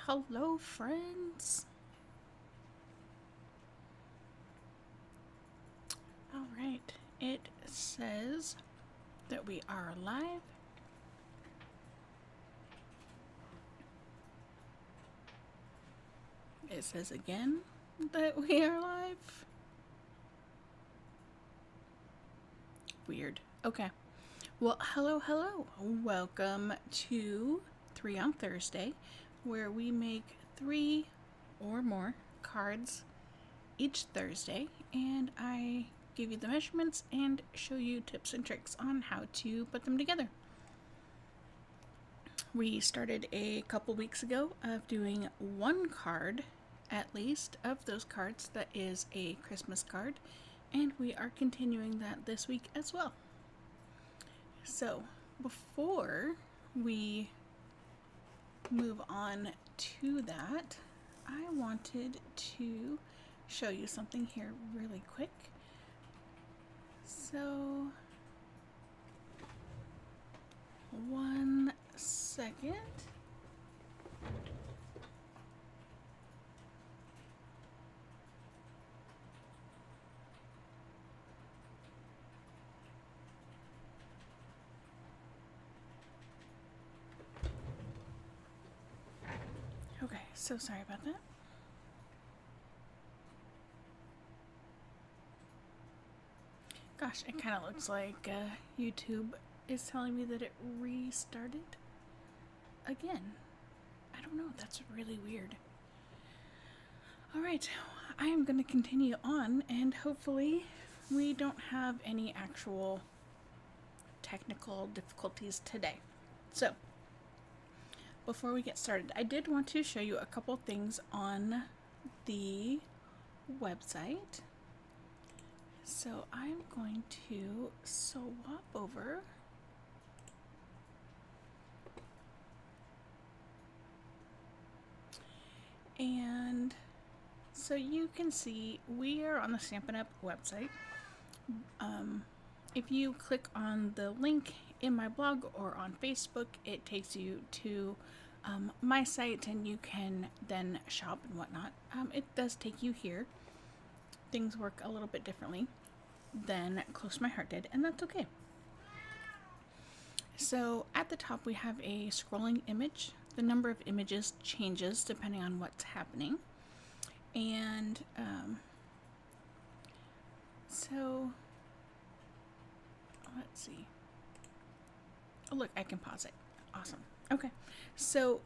Hello, friends. All right, it says that we are live. It says again that we are live. Weird. Okay. Well, hello. Welcome to 3 on Thursday, where we make 3 or more cards each Thursday, and I give you the measurements and show you tips and tricks on how to put them together. We started a couple weeks ago of doing one card, at least, of those cards that is a Christmas card, and we are continuing that this week as well. So, before we move on to that, I wanted to show you something here really quick. So, one second. Okay, so sorry about that. Gosh, it kind of looks like YouTube is telling me that it restarted again. I don't know, that's really weird. Alright, I am going to continue on, and hopefully we don't have any actual technical difficulties today. So, before we get started, I did want to show you a couple things on the website. So I'm going to swap over and so you can see we are on the Stampin' Up website. If you click on the link in my blog or on Facebook, it takes you to my site and you can then shop and whatnot. It does take you here. Things work a little bit differently than Close My Heart did, and that's okay. So at the top we have a scrolling image. The number of images changes depending on what's happening. And so let's see. Oh, look, I can pause it. Awesome. Okay, so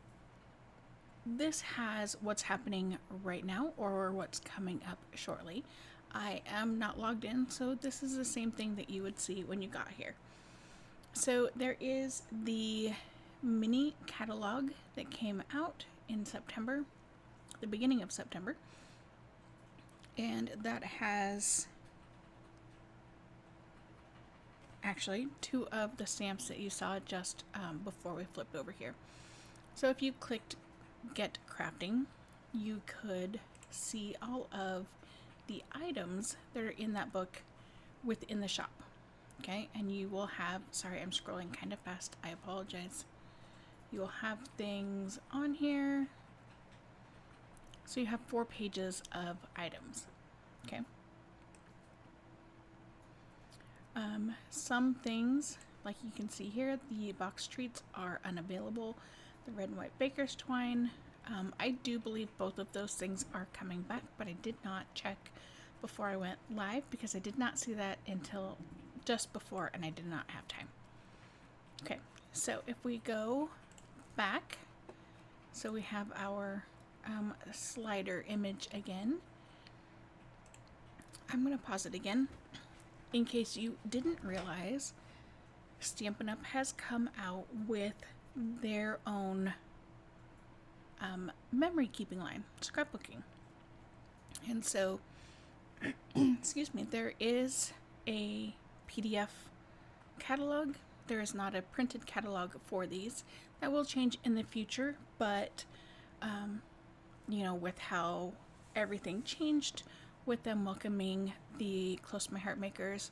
this has what's happening right now or what's coming up shortly. I am not logged in, so this is the same thing that you would see when you got here. So there is the mini catalog that came out in September, the beginning of September, and that has actually 2 of the stamps that you saw just before we flipped over here. So if you clicked Get Crafting, you could see all of the items that are in that book within the shop. Okay, and you will have, sorry, I'm scrolling kind of fast, I apologize. You will have things on here. So you have 4 pages of items. Okay. Some things, like you can see here, the box treats are unavailable. The red and white baker's twine. I do believe both of those things are coming back, but I did not check before I went live because I did not see that until just before and I did not have time. Okay, so if we go back, so we have our slider image again. I'm going to pause it again. In case you didn't realize, Stampin' Up! Has come out with their own memory keeping line, scrapbooking. And so, excuse me, there is a PDF catalog. There is not a printed catalog for these. That will change in the future, but you know, with how everything changed with them welcoming the Close My Heart makers,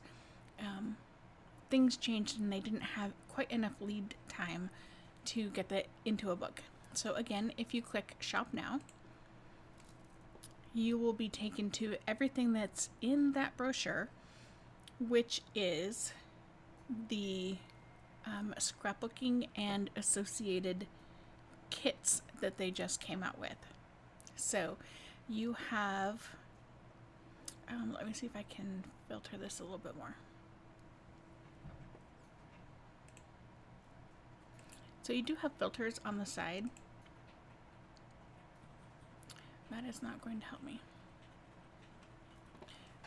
things changed and they didn't have quite enough lead time to get that into a book. So again, if you click shop now, you will be taken to everything that's in that brochure, which is the scrapbooking and associated kits that they just came out with. So you have, let me see if I can filter this a little bit more. So you do have filters on the side. That is not going to help me.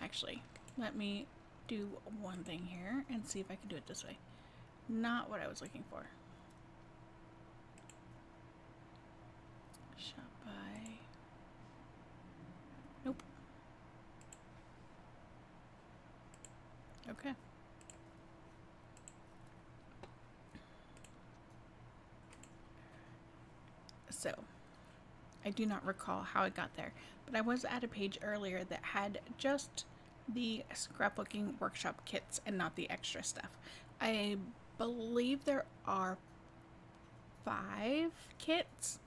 Actually, let me do one thing here and see if I can do it this way. Not what I was looking for. Shop by. Nope. Okay. So, I do not recall how I got there, but I was at a page earlier that had just the scrapbooking workshop kits and not the extra stuff. I believe there are 5 kits.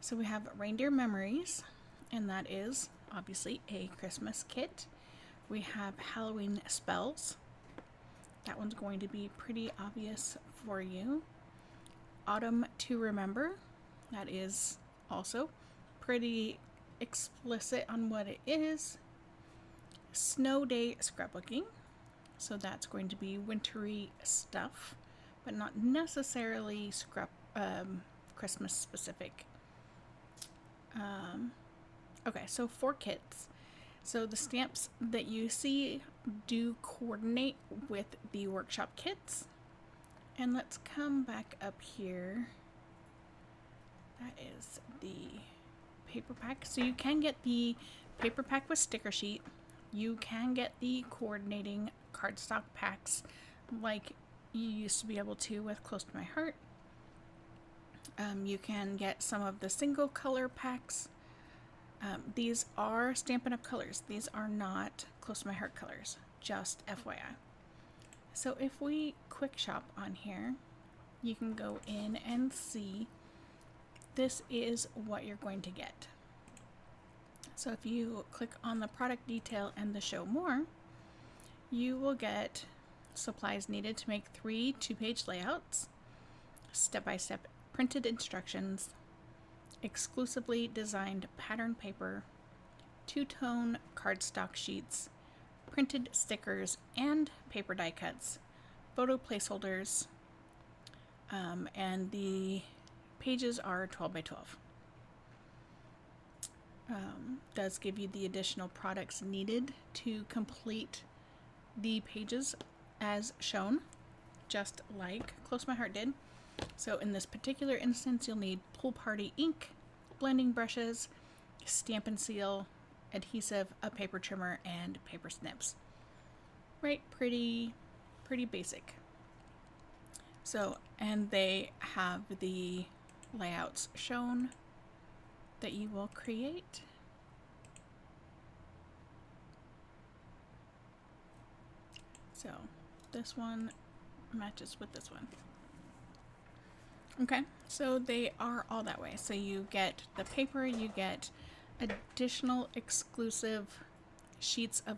So we have Reindeer Memories, and that is obviously a Christmas kit. We have Halloween Spells. That one's going to be pretty obvious for you. Autumn to Remember. That is also pretty explicit on what it is. Snow Day Scrapbooking. So that's going to be wintry stuff, but not necessarily Christmas specific. Okay, so 4 kits. So the stamps that you see do coordinate with the workshop kits. And let's come back up here. That is the paper pack. So you can get the paper pack with sticker sheet. You can get the coordinating cardstock packs like you used to be able to with Close to My Heart. You can get some of the single color packs. These are Stampin' Up! Colors. These are not Close to My Heart colors, just FYI. So if we quick shop on here, you can go in and see this is what you're going to get. So if you click on the product detail and the show more, you will get supplies needed to make 3 2-page layouts, step-by-step printed instructions, exclusively designed pattern paper, 2-tone cardstock sheets, printed stickers and paper die cuts, photo placeholders, and the pages are 12 by 12. Does give you the additional products needed to complete the pages as shown, just like Close My Heart did. So in this particular instance, you'll need Pool Party ink, blending brushes, Stampin' Seal, adhesive, a paper trimmer, and paper snips. Right, pretty basic. So, and they have the layouts shown that you will create. So this one matches with this one. Okay, so they are all that way. So you get the paper, you get additional exclusive sheets of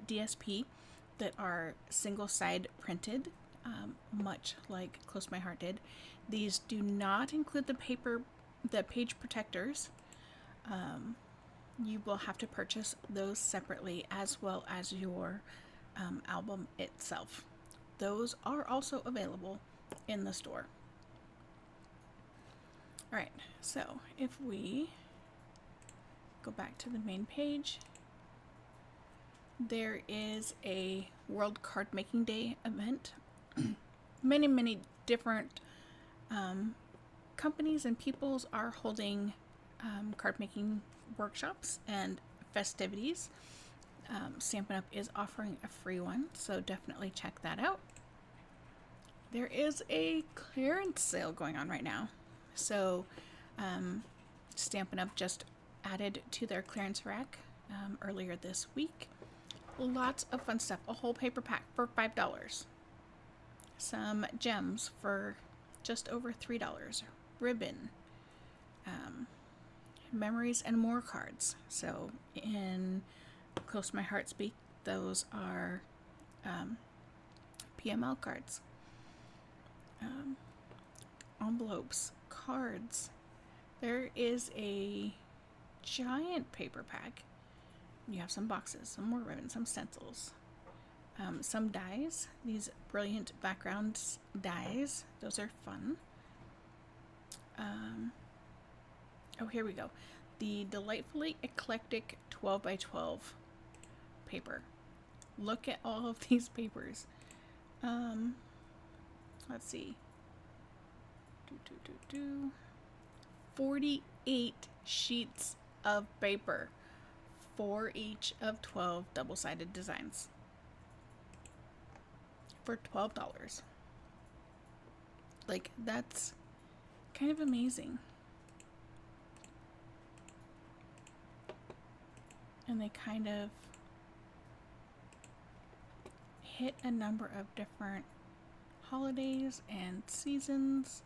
DSP that are single side printed, much like Close My Heart did. These do not include the page protectors. You will have to purchase those separately, as well as your album itself. Those are also available in the store. Alright, so if we go back to the main page, there is a World Card Making Day event. Many different companies and peoples are holding card making workshops and festivities. Stampin' Up! Is offering a free one, so definitely check that out. There is a clearance sale going on right now. So Stampin' Up! Just added to their clearance rack earlier this week. Lots of fun stuff. A whole paper pack for $5. Some gems for just over $3. Ribbon, Memories and More cards. So in Close to My Heart Speak, those are PML cards. Envelopes, cards. There is a giant paper pack. You have some boxes, some more ribbons, some stencils, some dies. These brilliant background dies. Those are fun. Oh, here we go. The delightfully eclectic 12 by 12 paper. Look at all of these papers. Let's see. 48 sheets of paper for each of 12 double-sided designs for $12. Like, that's kind of amazing. And they kind of hit a number of different holidays and seasons.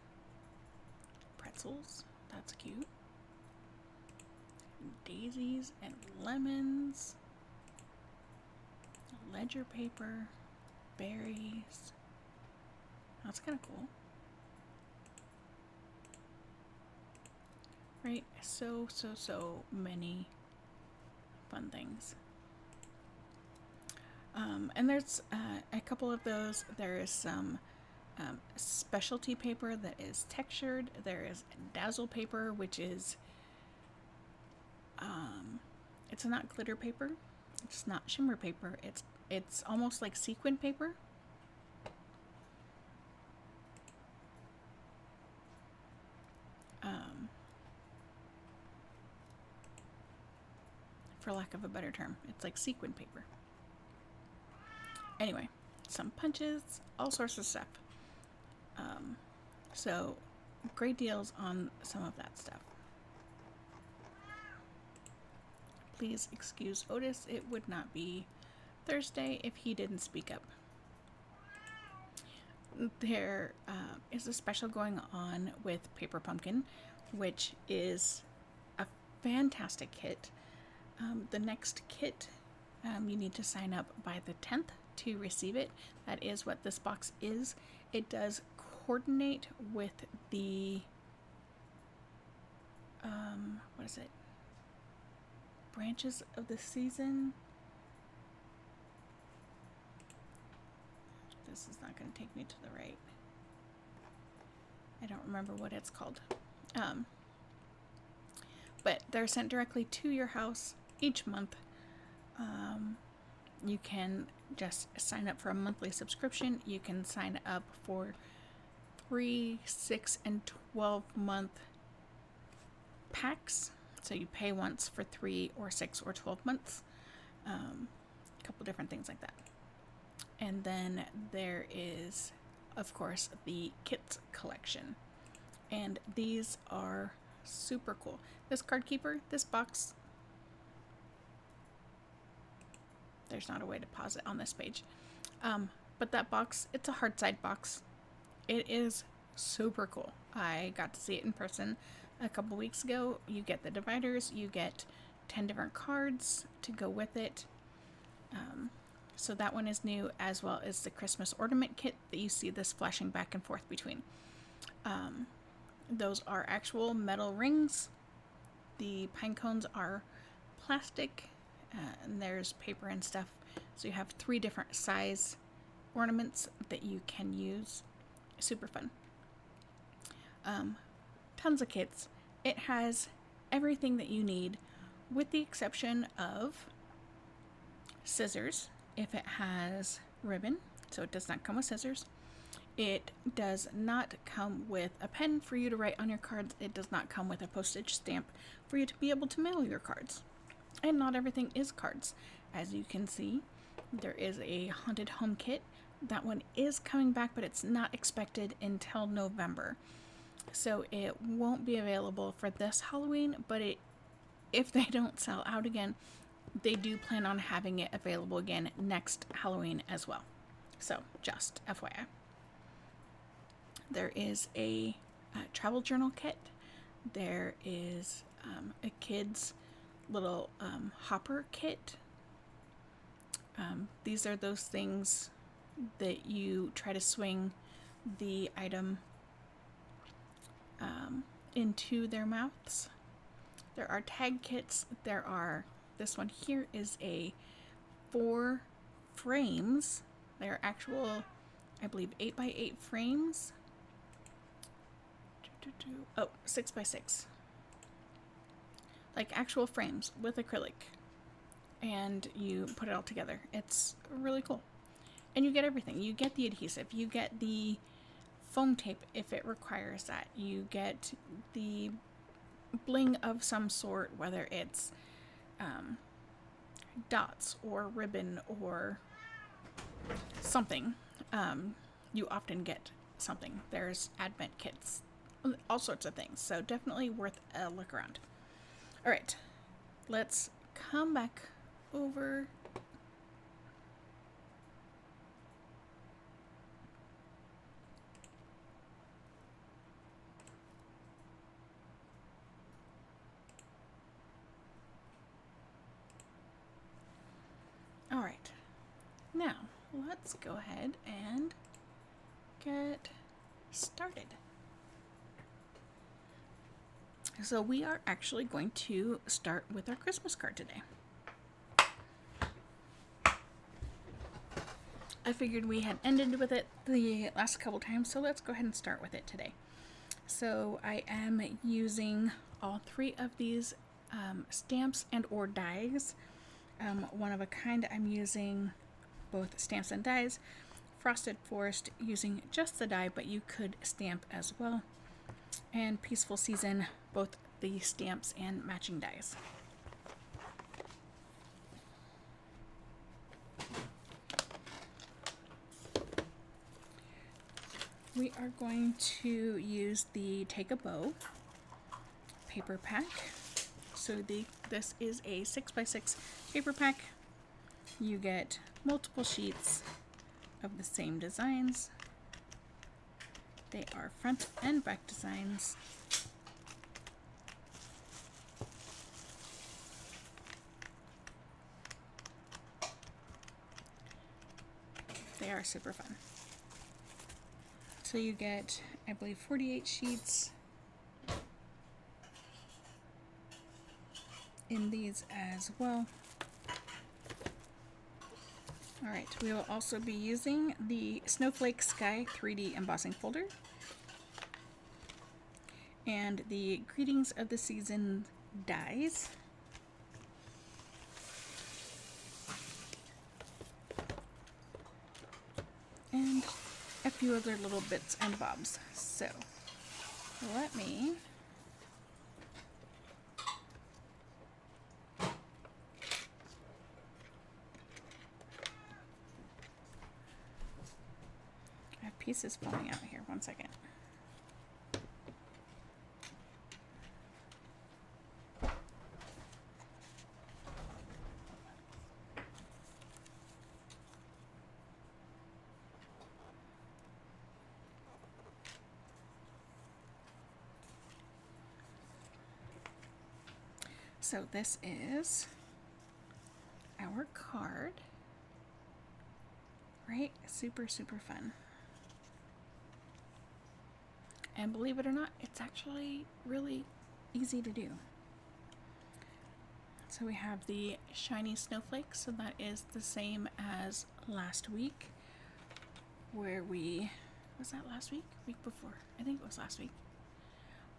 Pretzels, that's cute. Daisies and lemons. Ledger paper. Berries. That's kind of cool. Right? So many fun things. And there's a couple of those. There is some specialty paper that is textured. There is dazzle paper, which is it's not glitter paper. It's not shimmer paper. It's almost like sequin paper. For lack of a better term, it's like sequin paper. Anyway, some punches, all sorts of stuff. So great deals on some of that stuff. Please excuse Otis. It would not be Thursday if he didn't speak up. There is a special going on with Paper Pumpkin, which is a fantastic kit. The next kit, you need to sign up by the 10th to receive it. That is what this box is. It does coordinate with the what is it? Branches of the season. This is not going to take me to the right. I don't remember what it's called. But they're sent directly to your house each month. You can just sign up for a monthly subscription. You can sign up for 3, 6, and 12-month packs. So you pay once for 3 or 6 or 12 months. A couple different things like that. And then there is, of course, the kits collection. And these are super cool. This card keeper, this box, there's not a way to pause it on this page. But that box, it's a hard side box. It is super cool. I got to see it in person a couple weeks ago. You get the dividers, you get 10 different cards to go with it. So that one is new, as well as the Christmas ornament kit that you see this flashing back and forth between. Those are actual metal rings. The pine cones are plastic, and there's paper and stuff. So you have 3 different size ornaments that you can use. Super fun. Tons of kits. It has everything that you need, with the exception of scissors. If it has ribbon, so it does not come with scissors. It does not come with a pen for you to write on your cards. It does not come with a postage stamp for you to be able to mail your cards. And not everything is cards. As you can see, there is a Haunted Home kit. That one is coming back, but it's not expected until November. So it won't be available for this Halloween, but if they don't sell out again, they do plan on having it available again next Halloween as well. So just FYI. There is a travel journal kit There is a kid's little hopper kit. These are those things that you try to swing the item into their mouths. There are tag kits. This one here is a 4 frames. They're actual, I believe, 8x8 frames. Oh, 6x6. Like actual frames with acrylic. And you put it all together. It's really cool. And you get everything. You get the adhesive. You get the foam tape if it requires that. You get the bling of some sort, whether it's dots or ribbon or something. You often get something. There's advent kits, all sorts of things. So definitely worth a look around. All right, let's come back over. All right, now let's go ahead and get started. So we are actually going to start with our Christmas card today. I figured we had ended with it the last couple times, so let's go ahead and start with it today. So I am using all 3 of these stamps and or dies. One of a kind, I'm using both stamps and dies. Frosted Forest, using just the die, but you could stamp as well. And Peaceful Season, both the stamps and matching dies. We are going to use the Take a Bow paper pack. So this is a 6x6 paper pack. You get multiple sheets of the same designs. They are front and back designs. They are super fun. So you get, I believe, 48 sheets in these as well. Alright, we will also be using the Snowflake Sky 3D embossing folder and the Greetings of the Season dies. And a few other little bits and bobs. So, let me I have pieces falling out here. One second. So this is our card, right? Super, super fun. And believe it or not, it's actually really easy to do. So we have the shiny snowflakes, so that is the same as last week, where was that last week? Week before? I think it was last week.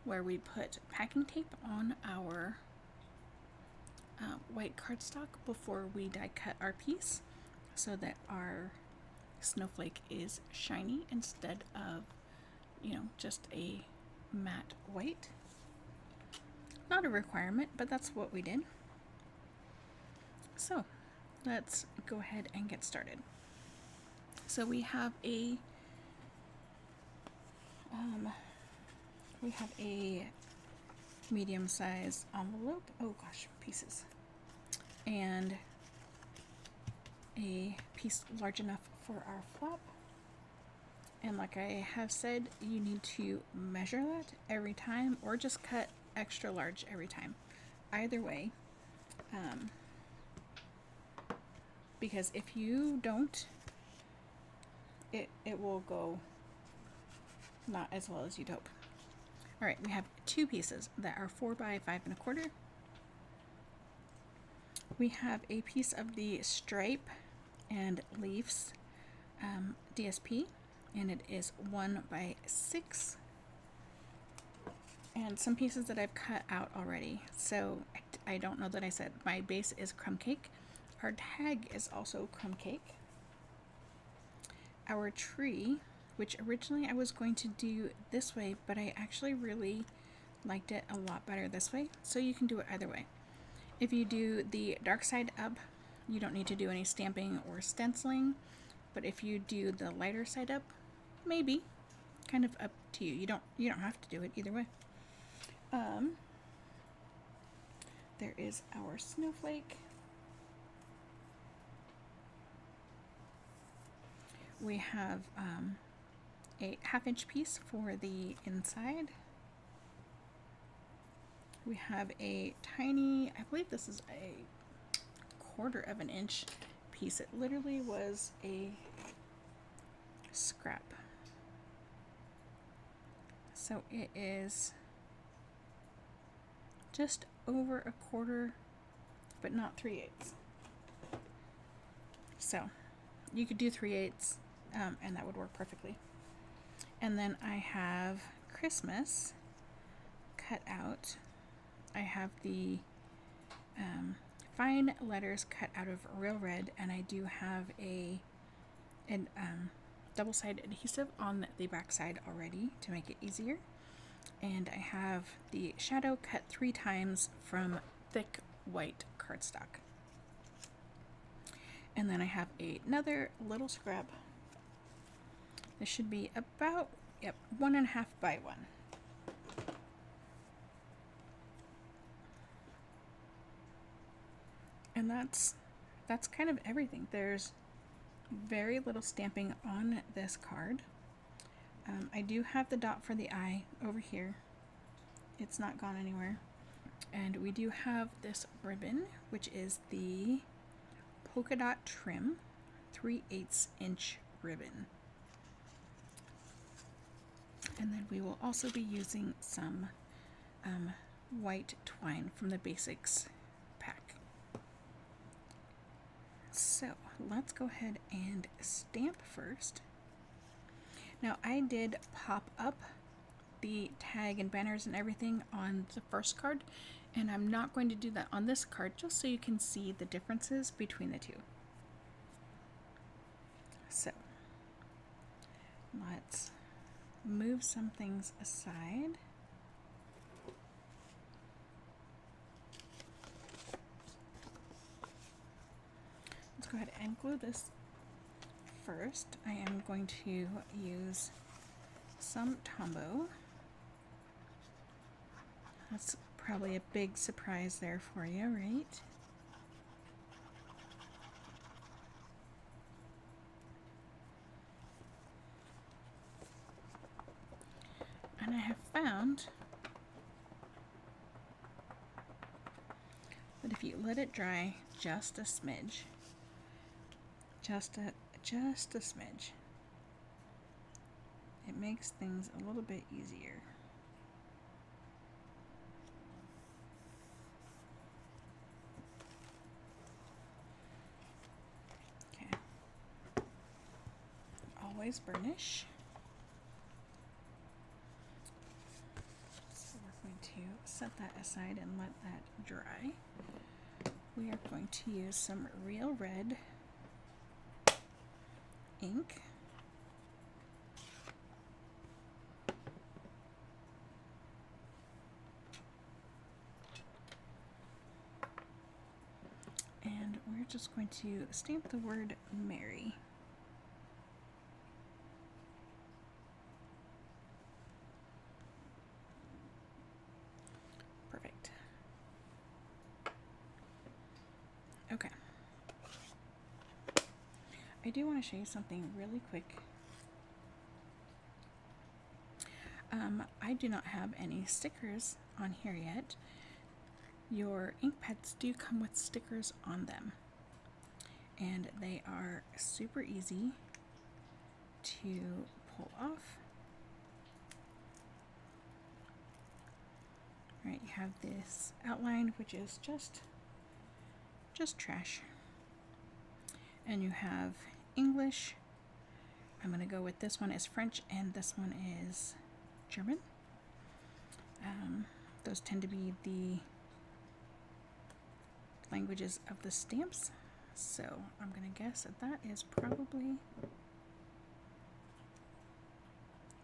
Where we put packing tape on our white cardstock before we die cut our piece, so that our snowflake is shiny instead of, just a matte white. Not a requirement, but that's what we did. So let's go ahead and get started. So we have a medium size envelope. Oh gosh, pieces. And a piece large enough for our flap. And like I have said, you need to measure that every time, or just cut extra large every time. Either way, because if you don't, it will go not as well as you'd hope. All right, we have two pieces that are 4 by 5 1/4. We have a piece of the stripe and leaves DSP, and it is 1 by 6. And some pieces that I've cut out already. So I don't know that I said my base is crumb cake. Our tag is also crumb cake. Our tree, which originally I was going to do this way, but I actually really liked it a lot better this way. So you can do it either way. If you do the dark side up, you don't need to do any stamping or stenciling. But if you do the lighter side up, maybe. Kind of up to you. You don't have to do it either way. There is our snowflake. We have a 1/2-inch piece for the inside. We have a tiny, I believe this is a 1/4 of an inch piece. It literally was a scrap. So it is just over 1/4, but not 3/8. So you could do 3/8, and that would work perfectly. And then I have Christmas cut out. I have the fine letters cut out of Real Red, and I do have a double-sided adhesive on the back side already to make it easier. And I have the shadow cut 3 times from thick white cardstock. And then I have another little scrap. This should be about 1.5 by 1. And that's kind of everything. There's very little stamping on this card. I do have the dot for the eye over here. It's not gone anywhere. And we do have this ribbon, which is the polka dot trim 3/8 inch ribbon. And then we will also be using some white twine from the Basics pack. So let's go ahead and stamp first. Now I did pop up the tag and banners and everything on the first card, and I'm not going to do that on this card, just so you can see the differences between the two. So let's move some things aside. Let's go ahead and glue this first. I am going to use some Tombow. That's probably a big surprise there for you, right? And I have found that if you let it dry just a smidge, just a smidge, it makes things a little bit easier. Okay. Always burnish. So we're going to set that aside and let that dry. We are going to use some Real Red ink. And we're just going to stamp the word Merry. Perfect. Okay. I do want to show you something really quick. I do not have any stickers on here yet. Your ink pads do come with stickers on them, and they are super easy to pull off. All right, you have this outline, which is just trash, and you have English. I'm going to go with this one is French and this one is German. Those tend to be the languages of the stamps, so I'm going to guess that that is probably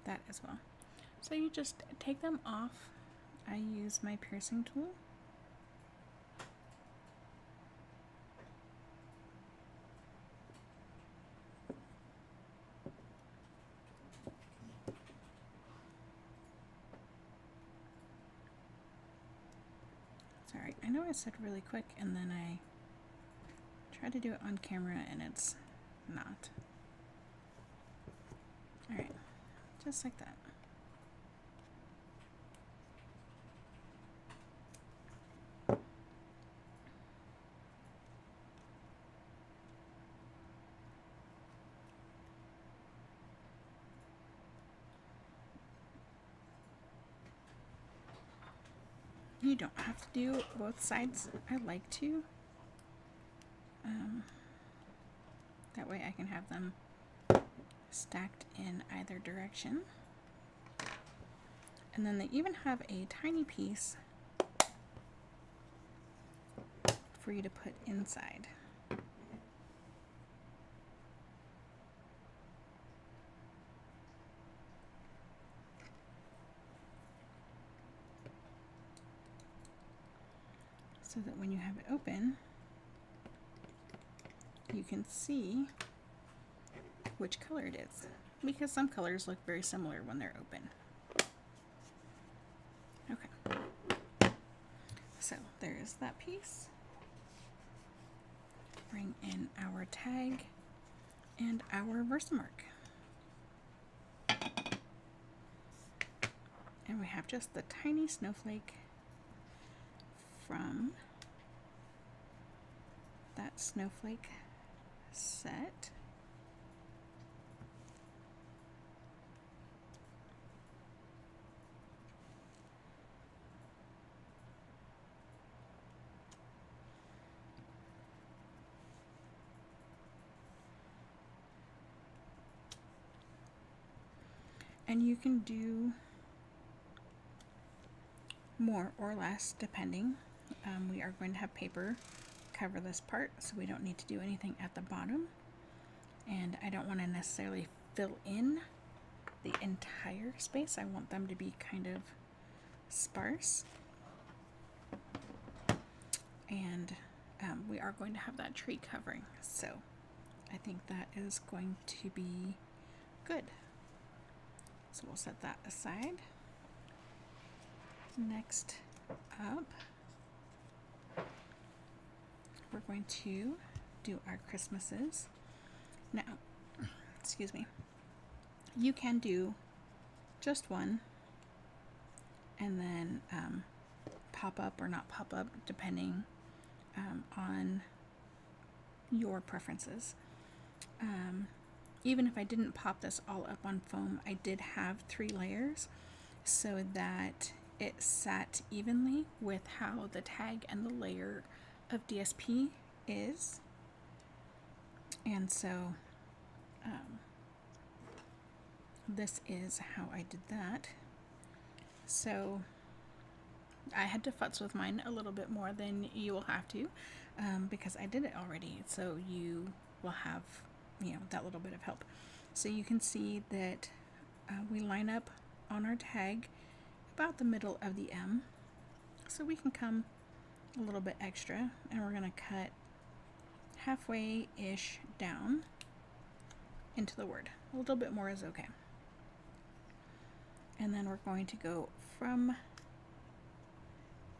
that as well. So you just take them off. I use my piercing tool. Sorry, I know I said really quick and then I tried to do it on camera and it's not. Alright, just like that. You don't have to do both sides. I like to. That way I can have them stacked in either direction. And then they even have a tiny piece for you to put inside. So that when you have it open, you can see which color it is, because some colors look very similar when they're open. Okay, so there's that piece. Bring in our tag and our Versamark. And we have just the tiny snowflake from that snowflake set. And you can do more or less depending. We are going to have paper cover this part, so we don't need to do anything at the bottom. And I don't want to necessarily fill in the entire space. I want them to be kind of sparse. And we are going to have that tree covering, so I think that is going to be good. So we'll set that aside. Next up, we're going to do our Christmases. Now, excuse me, you can do just one and then pop up or not pop up depending on your preferences. Even if I didn't pop this all up on foam, I did have 3 layers so that it sat evenly with how the tag and the layer of DSP is. And so this is how I did that. So I had to futz with mine a little bit more than you will have to, because I did it already, so you will have, you know, that little bit of help. So you can see that we line up on our tag about the middle of the M, so we can come a little bit extra, and we're going to cut halfway-ish down into the word. A little bit more is okay. And then we're going to go from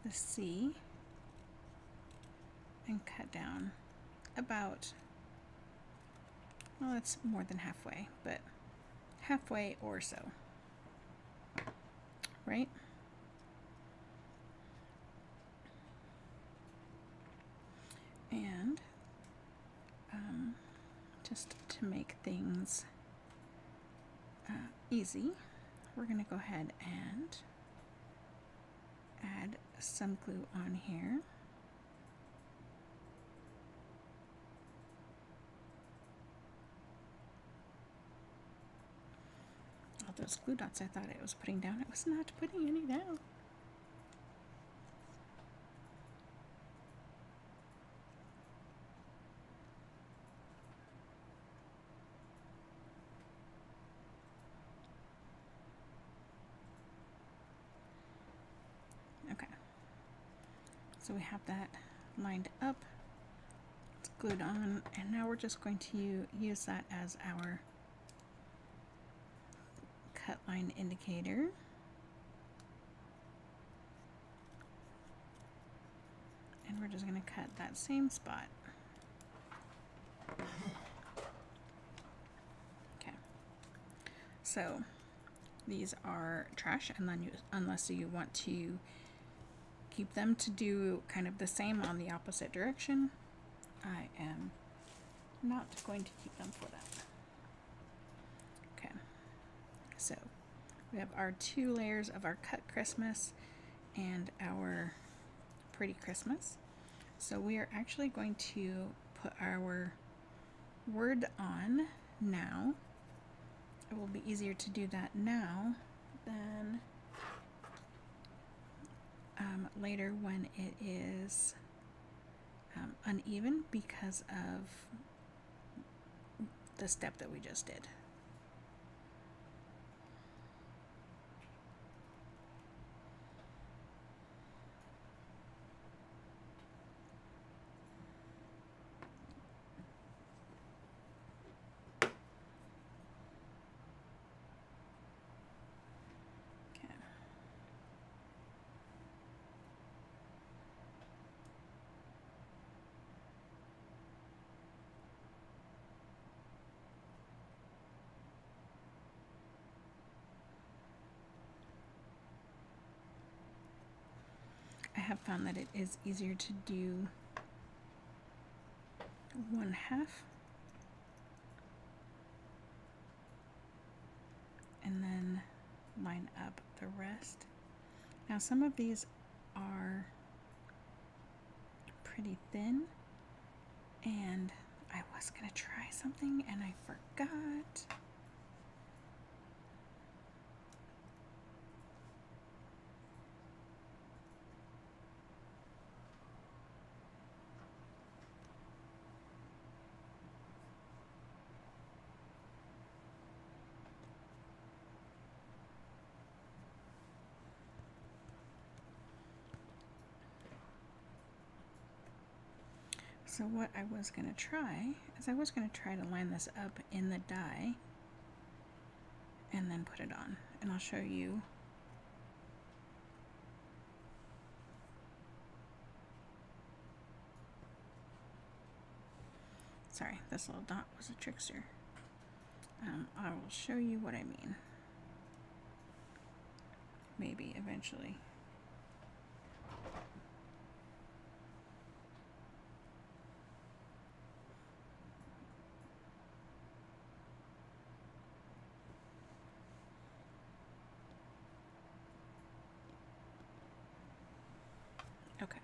the C and cut down about, well, that's more than halfway, but halfway or so. right? And just to make things easy, we're going to go ahead and add some glue on here. All those glue dots I thought it was putting down, it was not putting any down. Okay, so we have that lined up, it's glued on, and now we're just going to use that as our cut line indicator. And we're just going to cut that same spot. Okay, so these are trash, and then unless you want to keep them to do kind of the same on the opposite direction, I am not going to keep them for that. Okay, so we have our 2 layers of our cut Christmas and our pretty Christmas. So we are actually going to put our word on now. It will be easier to do that now than later when it is uneven because of the step that we just did. I have found that it is easier to do 1/2 and then line up the rest. Now some of these are pretty thin, and I was gonna try something and I forgot. So what I was going to try is I was going to try to line this up in the die and then put it on. And I'll show you. Sorry, this little dot was a trickster. I will show you what I mean. Maybe eventually. Okay.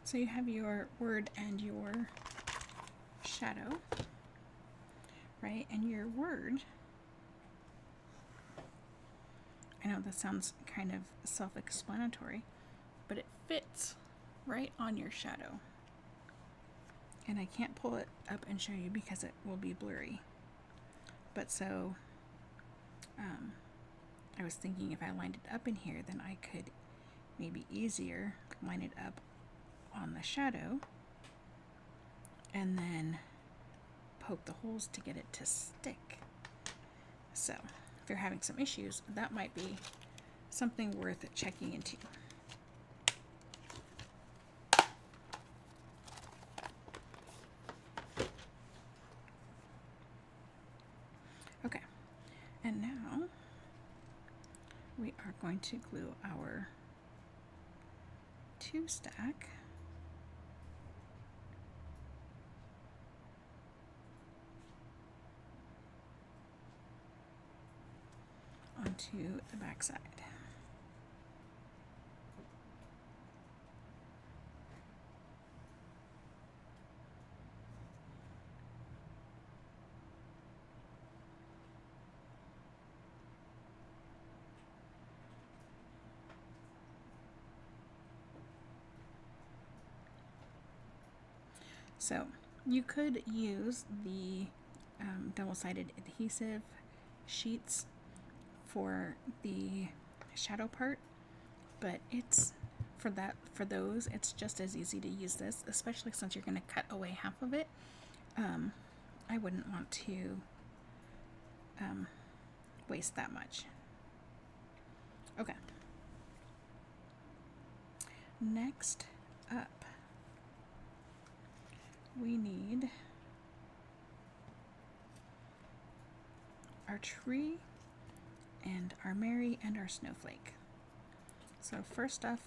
So you have your word and your shadow, right? And your word, I know that sounds kind of self-explanatory, but it fits right on your shadow. And I can't pull it up and show you because it will be blurry. But so, I was thinking if I lined it up in here, then I could maybe easier line it up on the shadow and then poke the holes to get it to stick. So if you're having some issues, that might be something worth checking into. Okay, and now we are going to glue our 2-stack onto the back side. So you could use the double-sided adhesive sheets for the shadow part, but it's for those it's just as easy to use this, especially since you're going to cut away half of it. I wouldn't want to waste that much. Okay, next up we need our tree and our Mary and our snowflake. So first off,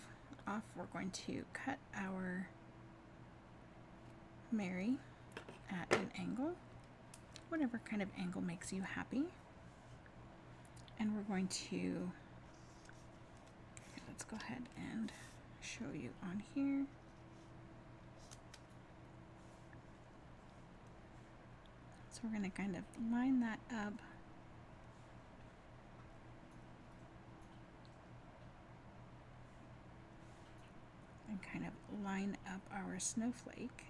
we're going to cut our Mary at an angle, whatever kind of angle makes you happy. And we're going to, let's go ahead and show you on here. So we're going to kind of line that up. And kind of line up our snowflake.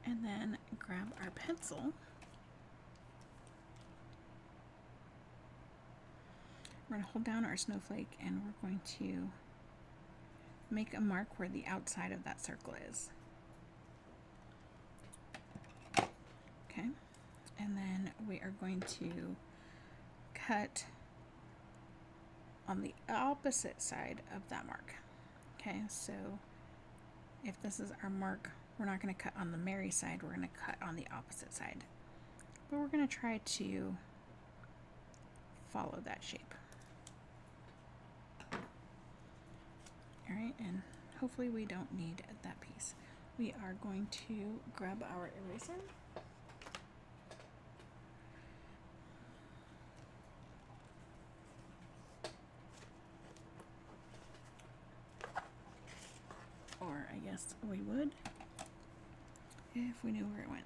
And then grab our pencil. We're going to hold down our snowflake and we're going to make a mark where the outside of that circle is. Okay, and then we are going to cut on the opposite side of that mark. Okay, so if this is our mark, we're not going to cut on the Mary side, we're going to cut on the opposite side. But we're going to try to follow that shape. Alright, and hopefully we don't need that piece. We are going to grab our eraser. Or I guess we would if we knew where it went.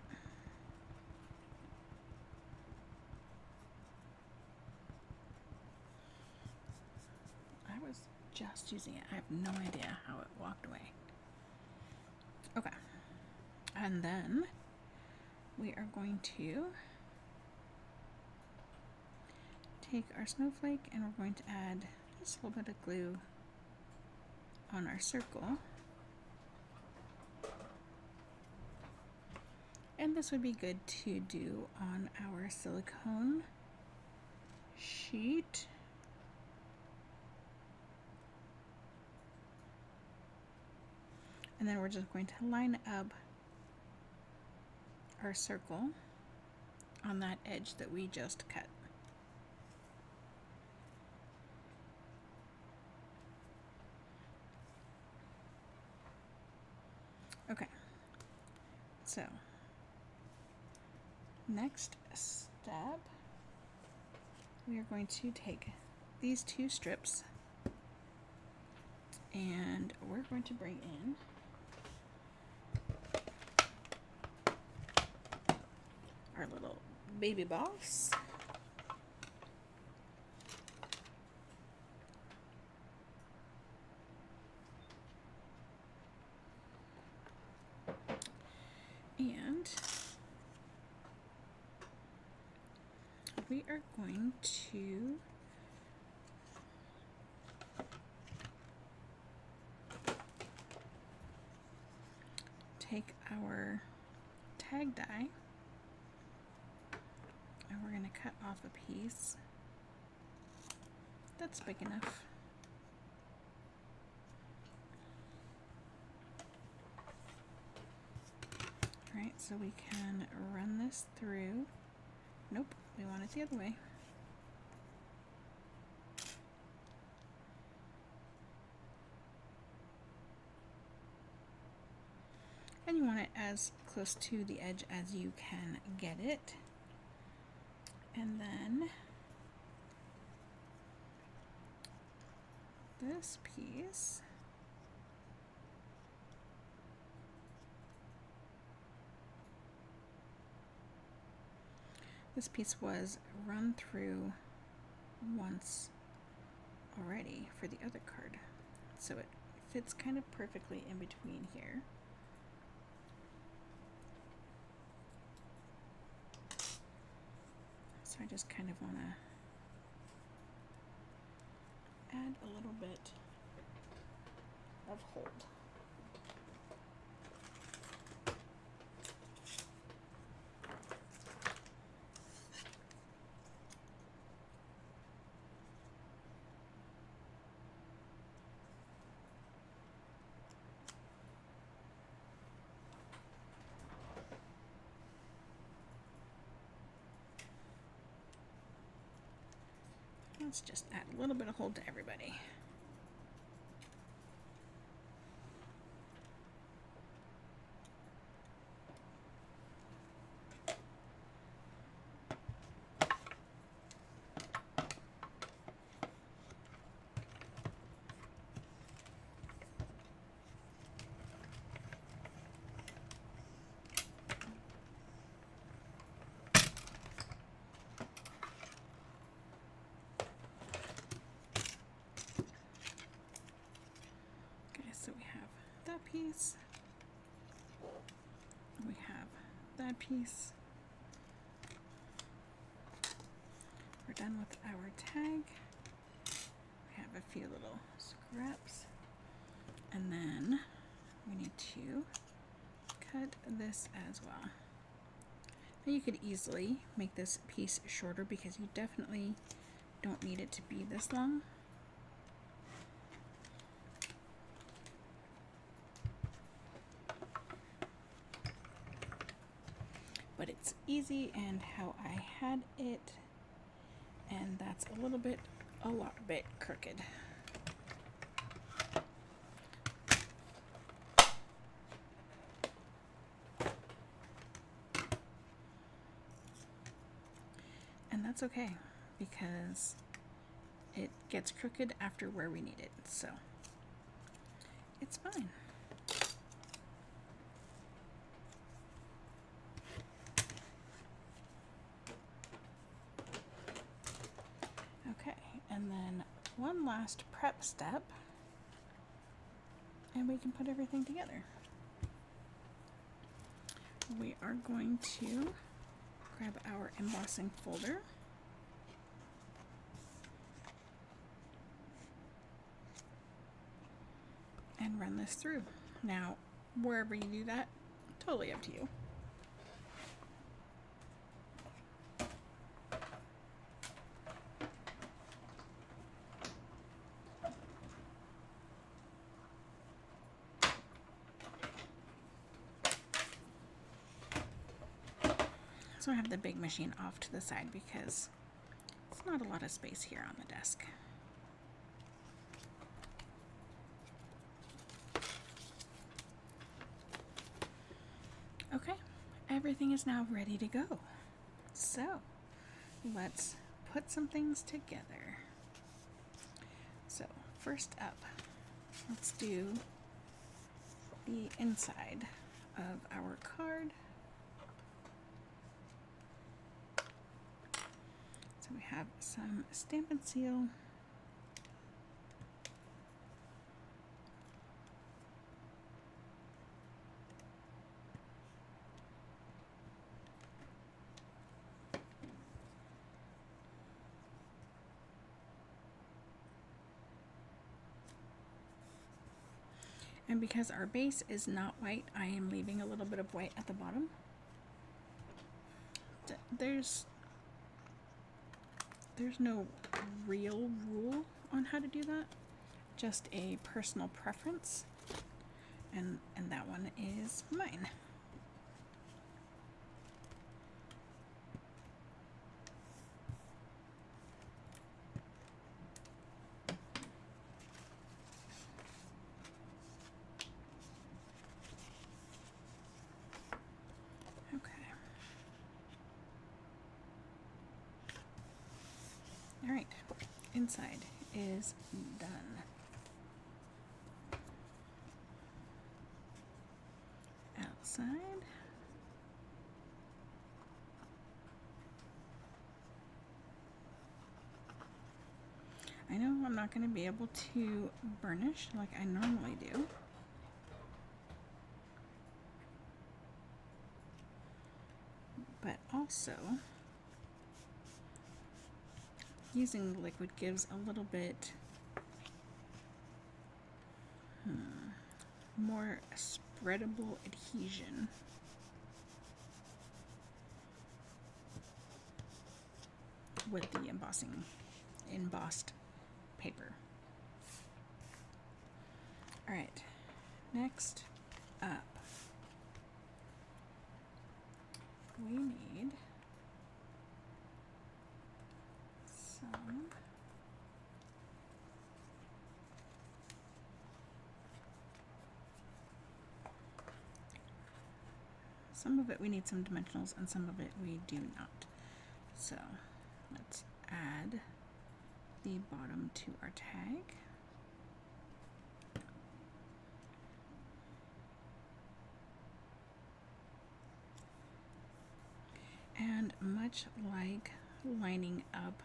I was just using it. I have no idea how it walked away. Okay. And then we are going to take our snowflake and we're going to add just a little bit of glue on our circle. And this would be good to do on our silicone sheet. And then we're just going to line up our circle on that edge that we just cut. Okay, so next step, we are going to take these 2 strips and we're going to bring in our little baby boss. And we are going to take our tag die and we're going to cut off a piece that's big enough. Alright, so we can run this through. Nope, we want it the other way. And you want it as close to the edge as you can get it. And then this piece, was run through once already for the other card, so it fits kind of perfectly in between here. So I just kind of want to add a little bit of hold. Let's just add a little bit of hold to everybody. So we have that piece, we have that piece. We're done with our tag. We have a few little scraps, and then we need to cut this as well. Now you could easily make this piece shorter because you definitely don't need it to be this long. But it's easy and how I had it, and that's a lot bit crooked. And that's okay because it gets crooked after where we need it, so it's fine. Okay, and then one last prep step, and we can put everything together. We are going to grab our embossing folder and run this through. Now, wherever you do that, totally up to you. So I have the big machine off to the side because it's not a lot of space here on the desk. Okay, everything is now ready to go. So let's put some things together. So first up, let's do the inside of our card. So we have some Stampin' Seal, and because our base is not white, I am leaving a little bit of white at the bottom. There's there's no real rule on how to do that, just a personal preference, and that one is mine. Alright, inside is done. Outside. I know I'm not going to be able to burnish like I normally do. But also, using the liquid gives a little bit more spreadable adhesion. With the embossed paper. Alright, next up, we need some of it we need some dimensionals and some of it we do not. So let's add the bottom to our tag. And much like lining up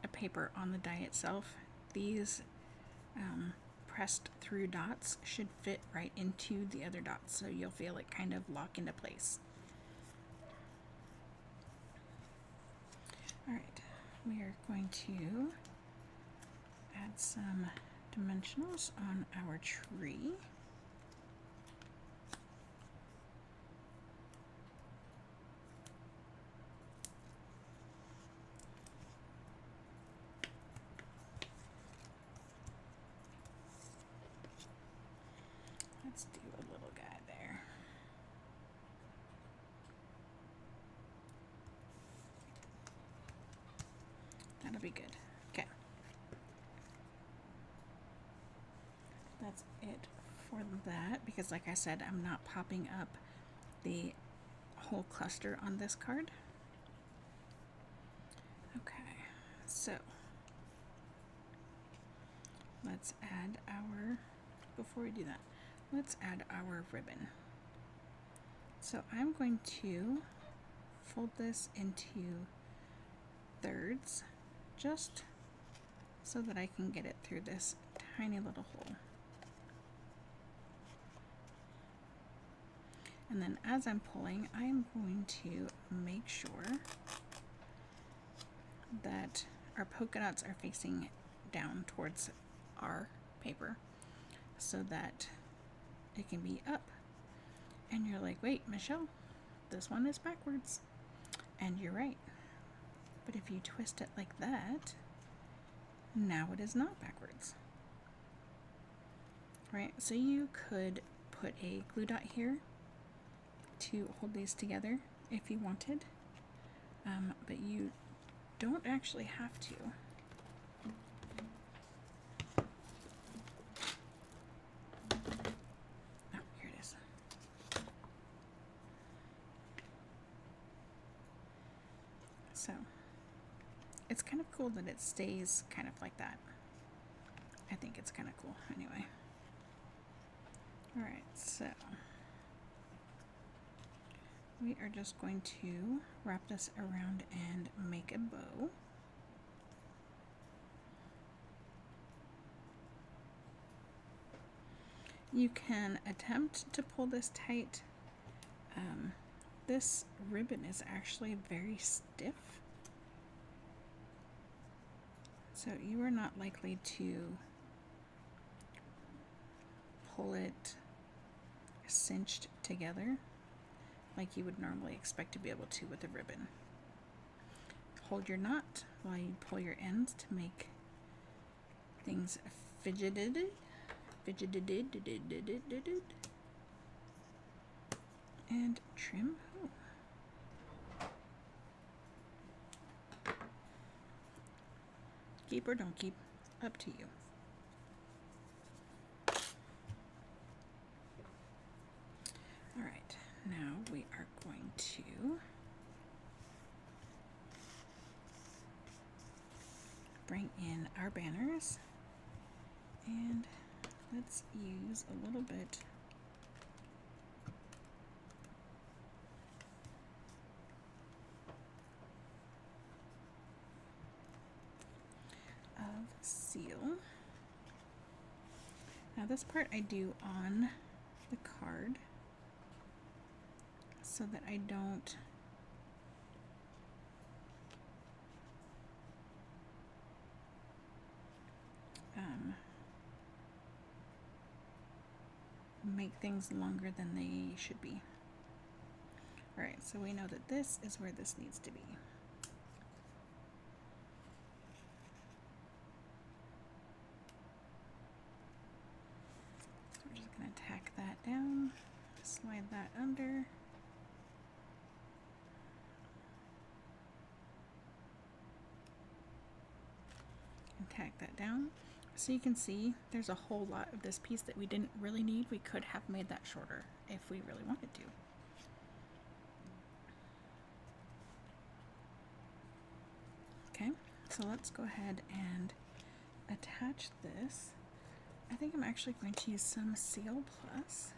a paper on the die itself, these pressed through dots should fit right into the other dots, so you'll feel it kind of lock into place. Alright, we are going to add some dimensionals on our tree. Let's do a little guy there. That'll be good. Okay. That's it for that, because like I said, I'm not popping up the whole cluster on this card. Okay, so let's add our, before we do that, let's add our ribbon. So I'm going to fold this into thirds just so that I can get it through this tiny little hole. And then as I'm pulling, I am going to make sure that our polka dots are facing down towards our paper so that it can be up. And you're like, wait, Michelle, this one is backwards. And you're right. But if you twist it like that, now it is not backwards. Right? So you could put a glue dot here to hold these together if you wanted, but you don't actually have to. Oh, here it is. So it's kind of cool that it stays kind of like that. I think it's kind of cool anyway. Alright, so we are just going to wrap this around and make a bow. You can attempt to pull this tight. This ribbon is actually very stiff, so you are not likely to pull it cinched together like you would normally expect to be able to with a ribbon. hold your knot while you pull your ends to make things fidgeted. And trim. Ooh. Keep or don't keep, up to you. All right, now we are going to bring in our banners, and let's use a little bit of seal. Now this part I do on the card so that I don't make things longer than they should be. Alright, so we know that this is where this needs to be. So we're just going to tack that down, slide that under. And tack that down. So you can see there's a whole lot of this piece that we didn't really need. We could have made that shorter if we really wanted to. Okay, so let's go ahead and attach this. I think I'm actually going to use some Seal Plus.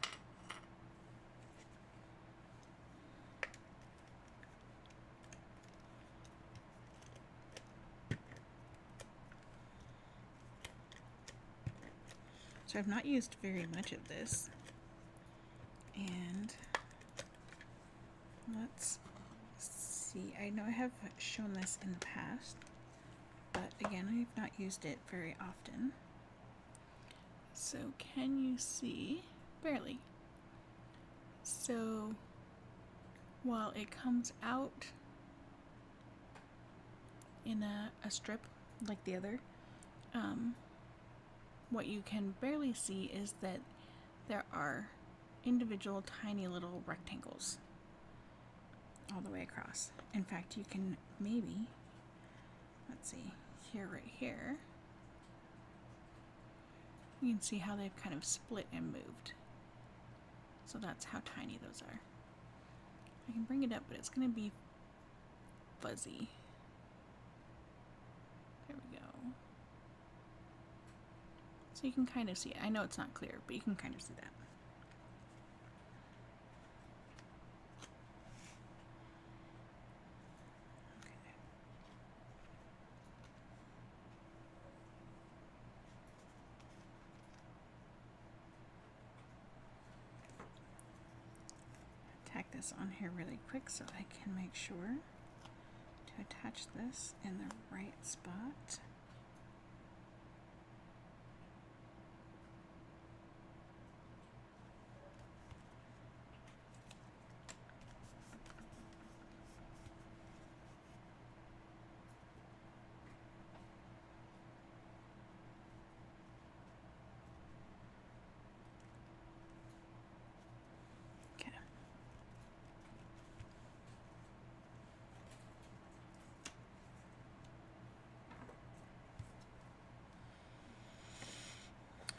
So I've not used very much of this, and let's see, I know I have shown this in the past, but again, I have not used it very often. So can you see? Barely. So while it comes out in a strip like the other, what you can barely see is that there are individual tiny little rectangles all the way across. In fact, you can maybe, let's see, here, right here, you can see how they've kind of split and moved. So that's how tiny those are. I can bring it up, but it's going to be fuzzy. There we go. So you can kind of see it. I know it's not clear, but you can kind of see that. Okay. Tack this on here really quick so I can make sure to attach this in the right spot.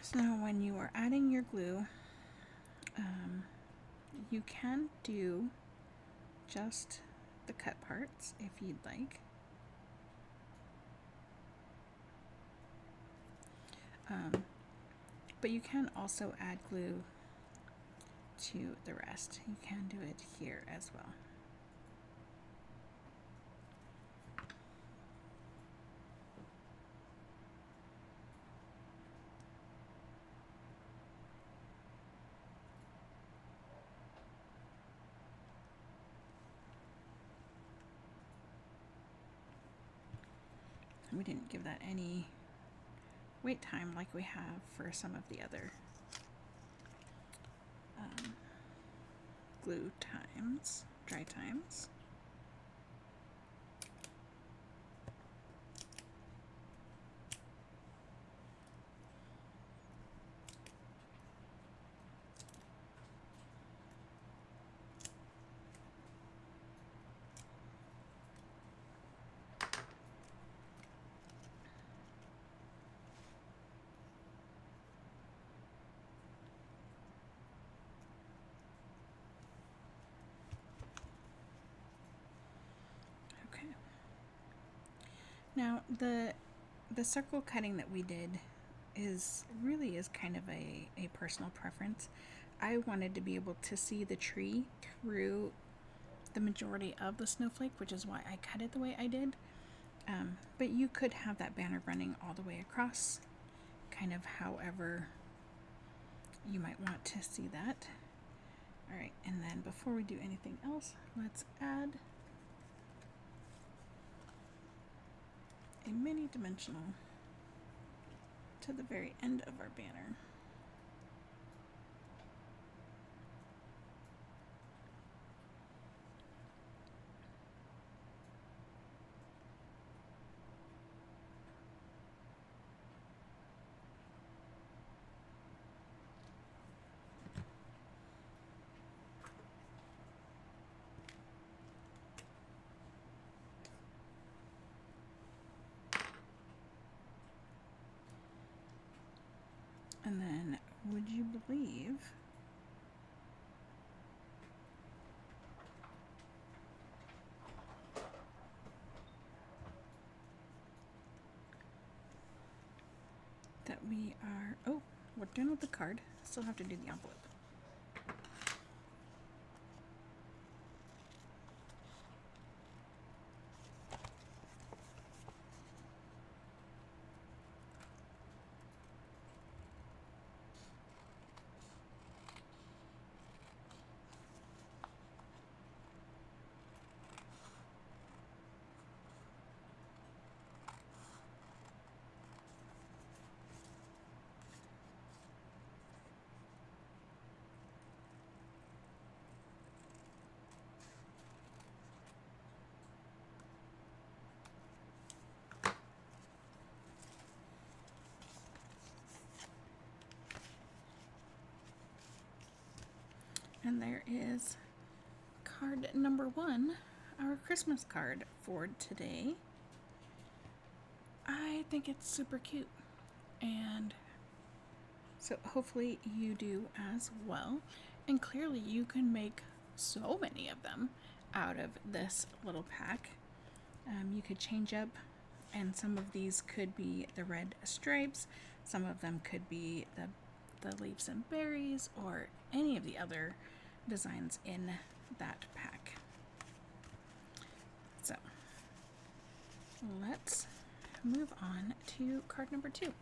So when you are adding your glue, you can do just the cut parts if you'd like. But you can also add glue to the rest. You can do it here as well. We didn't give that any wait time like we have for some of the other glue times, dry times. Now, the circle cutting that we did is kind of a personal preference. I wanted to be able to see the tree through the majority of the snowflake, which is why I cut it the way I did. But you could have that banner running all the way across, kind of however you might want to see that. Alright, and then before we do anything else, let's add a mini dimensional to the very end of our banner. And then, would you believe that we are, oh, we're done with the card. Still have to do the envelope. And there is card number 1, our Christmas card for today. I think it's super cute, and so hopefully you do as well. And clearly you can make so many of them out of this little pack. You could change up, and some of these could be the red stripes, some of them could be the leaves and berries, or any of the other designs in that pack. So let's move on to card number 2.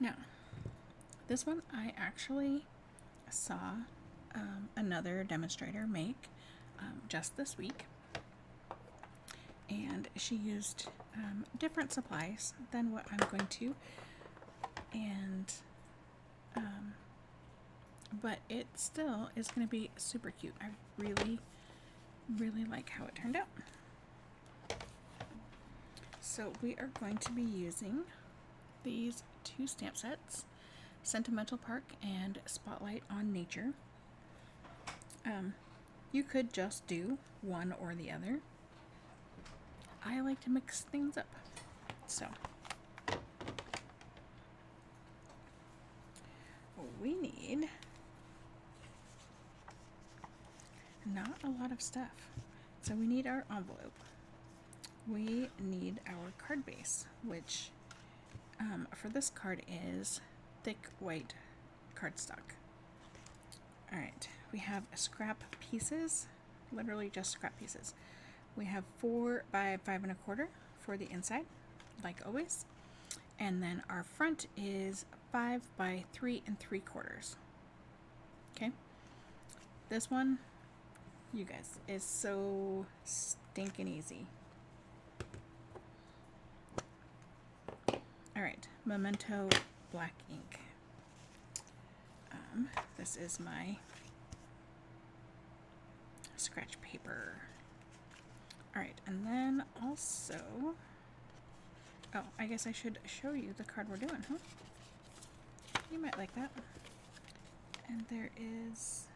Now, this one I actually saw another demonstrator make just this week, and she used different supplies than what I'm going to, and but it still is going to be super cute. I really like how it turned out. So we are going to be using these 2 stamp sets, Sentimental Park and Spotlight on Nature. You could just do one or the other. I like to mix things up. So we need not a lot of stuff. So we need our envelope. We need our card base, which for this card is thick white cardstock. Alright, we have scrap pieces, literally just scrap pieces. We have 4 by 5 1/4 for the inside, like always. And then our front is 5 by 3 3/4. Okay, this one, you guys, is so stinking easy. Alright, Memento black ink. This is my scratch paper. Alright, and then also, oh, I guess I should show you the card we're doing, huh? You might like that. And there is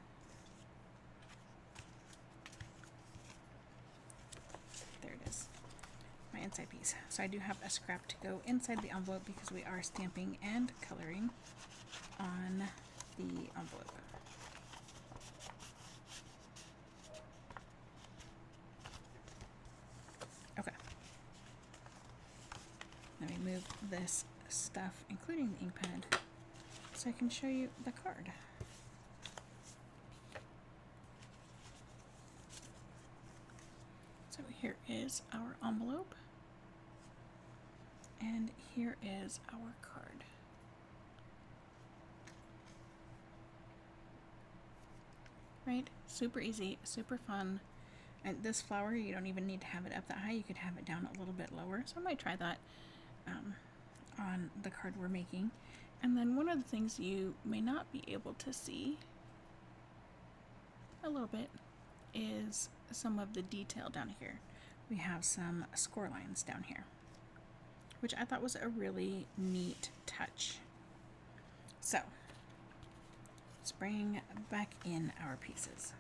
my inside piece. So I do have a scrap to go inside the envelope because we are stamping and coloring on the envelope. Okay. Let me move this stuff, including the ink pad, so I can show you the card. So here is our envelope, and here is our card. Right? Super easy, super fun. And this flower, you don't even need to have it up that high. You could have it down a little bit lower. So I might try that on the card we're making. And then one of the things you may not be able to see a little bit is some of the detail down here. We have some score lines down here, which I thought was a really neat touch. So let's bring back in our pieces.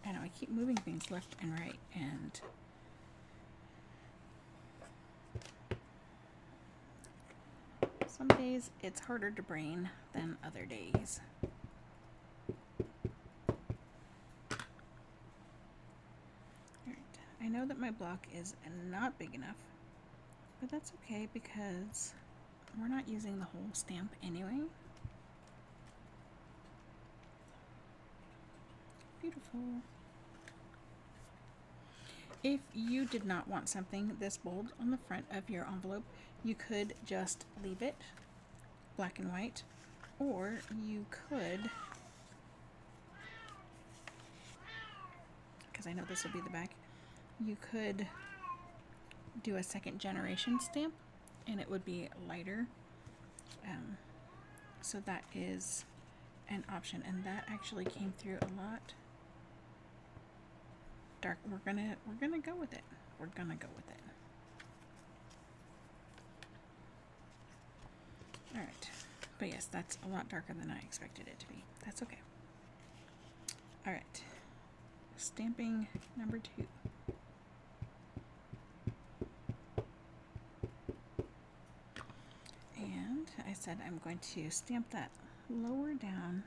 I know I keep moving things left and right, and some days it's harder to brain than other days. Alright, I know that my block is not big enough, but that's okay because we're not using the whole stamp anyway. Beautiful. If you did not want something this bold on the front of your envelope, you could just leave it black and white, or you could, because I know this will be the back, you could do a second generation stamp and it would be lighter. So that is an option, and that actually came through a lot dark. We're gonna go with it. We're gonna go with it. All right, but yes, that's a lot darker than I expected it to be. That's okay. All right, stamping number 2. And I said I'm going to stamp that lower down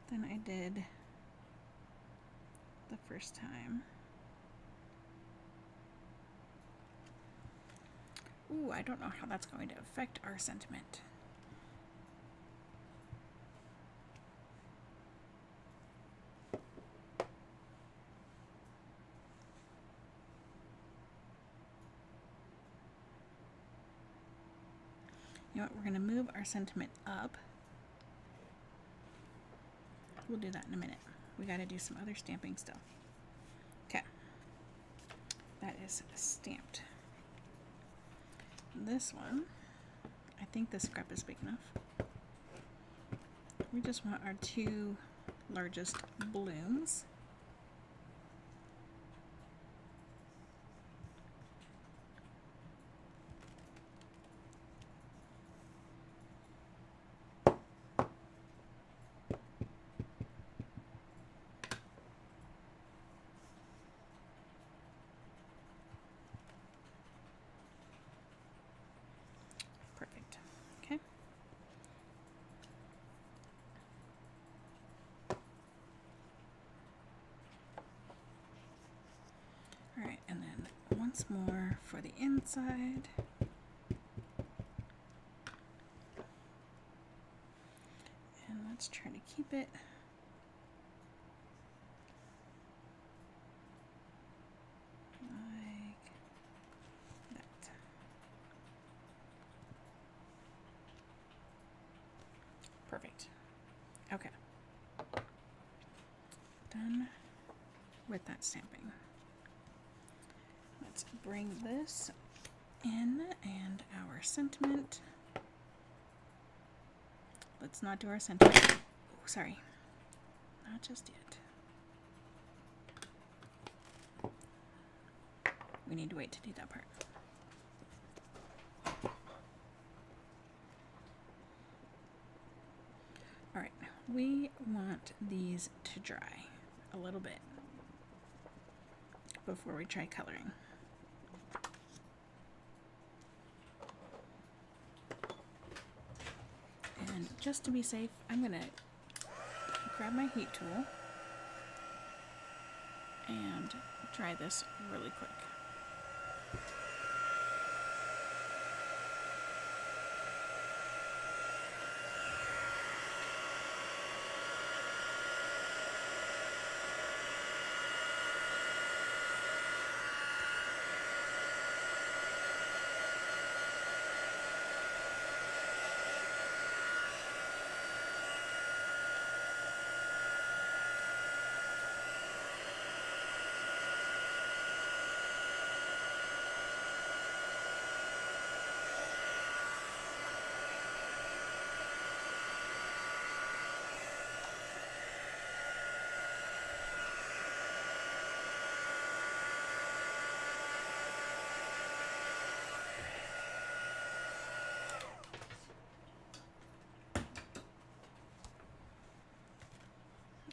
than I did the first time. Ooh, I don't know how that's going to affect our sentiment. You know what, we're going to move our sentiment up. We'll do that in a minute. We got to do some other stamping still. Okay. That is stamped. This one, I think the scrap is big enough. We just want our 2 largest blooms. Perfect. Okay. All right, and then once more for the inside. And let's try to keep it like that. Perfect. Okay. Done with that stamping. Let's bring this in and our sentiment. Let's not do our sentiment. Oh, sorry. Not just yet. We need to wait to do that part. All right, we want these to dry a little bit before we try coloring. And just to be safe, I'm going to grab my heat tool and dry this really quick.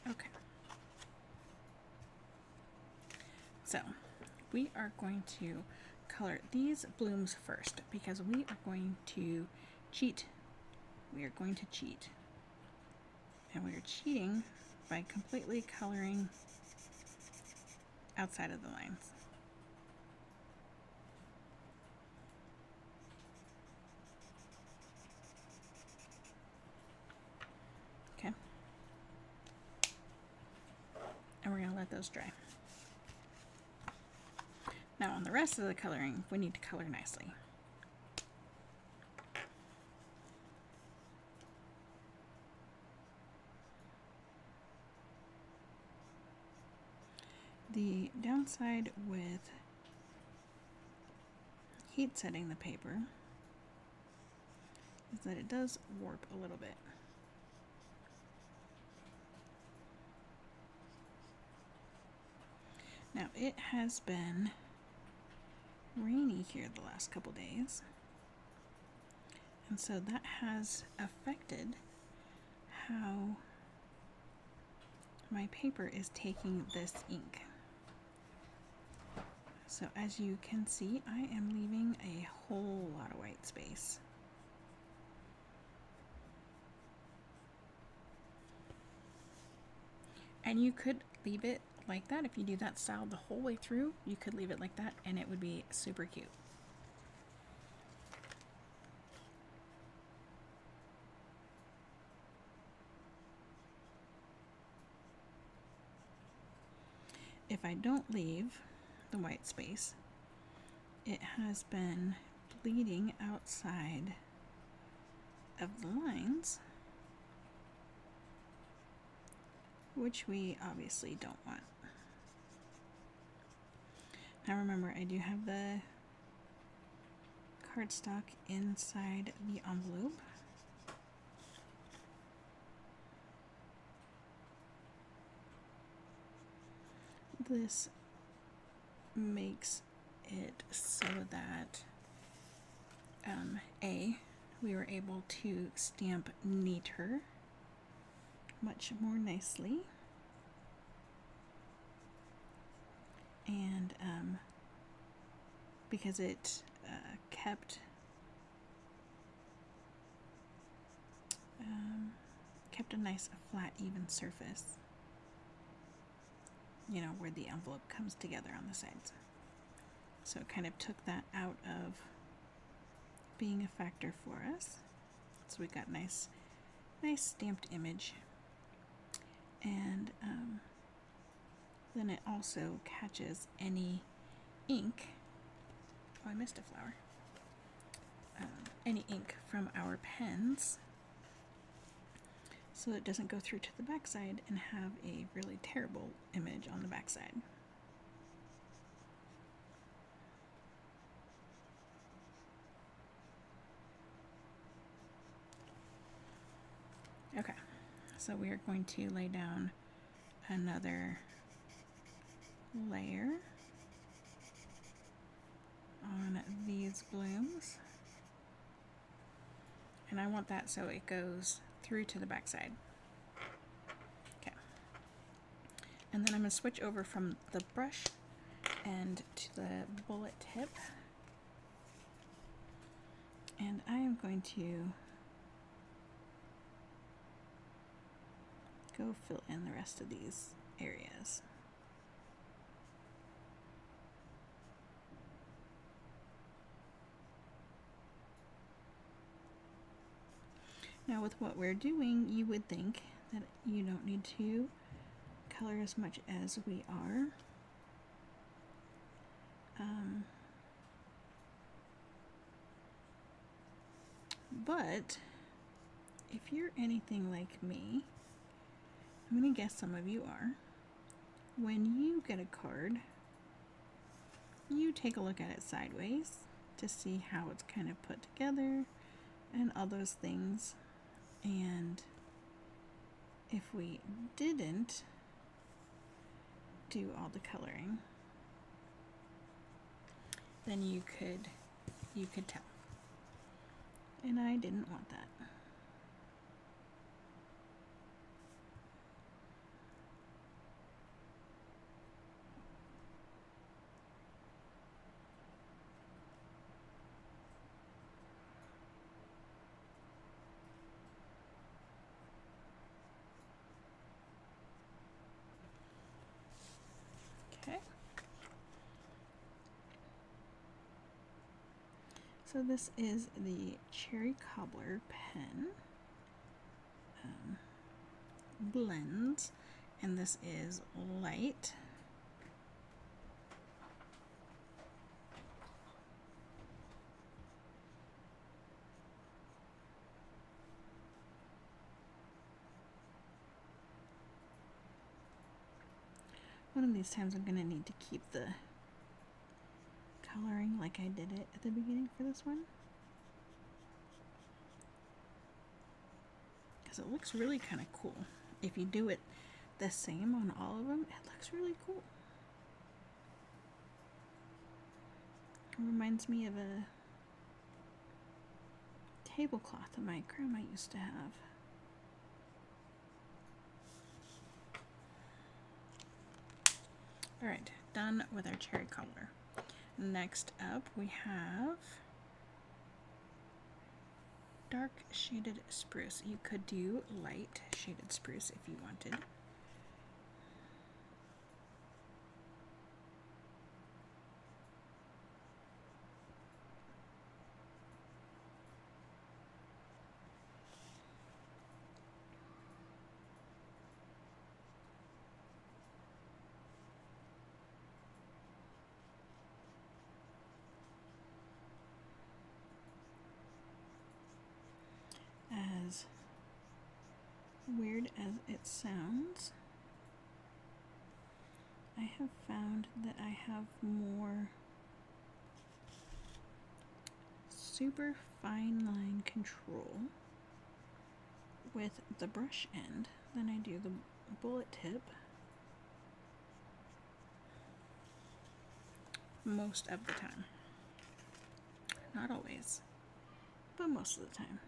Okay. So we are going to color these blooms first because we are going to cheat. We are going to cheat. And we are cheating by completely coloring outside of the lines. Okay. And we're going to let those dry. Now on the rest of the coloring, we need to color nicely. The downside with heat setting the paper is that it does warp a little bit. Now it has been rainy here the last couple days, and so that has affected how my paper is taking this ink. So as you can see, I am leaving a whole lot of white space. And you could leave it like that. If you do that style the whole way through, you could leave it like that and it would be super cute. If I don't leave the white space, it has been bleeding outside of the lines, which we obviously don't want. Now remember, I do have the cardstock inside the envelope. This makes it so that we were able to stamp neater, much more nicely, and because it kept a nice flat even surface, you know, where the envelope comes together on the sides. So it kind of took that out of being a factor for us. So we got nice stamped image. And then it also catches any ink. Oh, I missed a flower. Any ink from our pens, so it doesn't go through to the backside and have a really terrible image on the backside. Okay, so we are going to lay down another layer on these blooms, and I want that so it goes through to the backside. And then I'm going to switch over from the brush end to the bullet tip. And I am going to go fill in the rest of these areas. Now with what we're doing, you would think that you don't need to color as much as we are. But if you're anything like me, I'm going to guess some of you are, when you get a card, you take a look at it sideways to see how it's kind of put together and all those things. And if we didn't do all the coloring, then you could tell. And I didn't want that. Okay. So this is the Cherry Cobbler pen blends, and this is light. One of these times I'm going to need to keep the coloring like I did it at the beginning for this one, because it looks really kind of cool. If you do it the same on all of them, it looks really cool. It reminds me of a tablecloth that my grandma used to have. Alright, done with our cherry cobbler. Next up we have dark shaded spruce. You could do light shaded spruce if you wanted. As weird as it sounds, I have found that I have more super fine line control with the brush end than I do the bullet tip most of the time. Not always, but most of the time.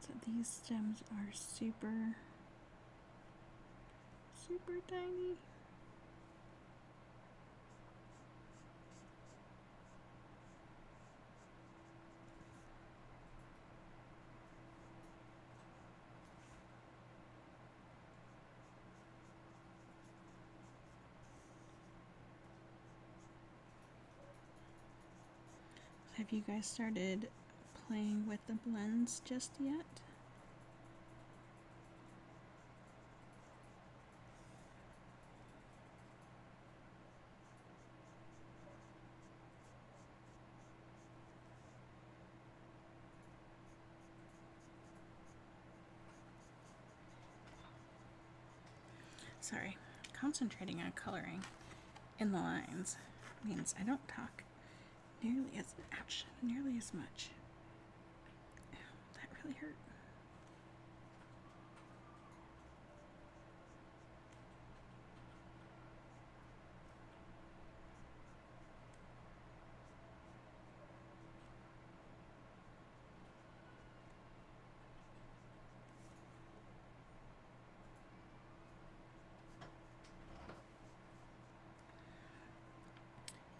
So these stems are super tiny. Have you guys started playing with the blends just yet? Sorry, concentrating on coloring in the lines means I don't talk nearly as much. Ow, that really hurt.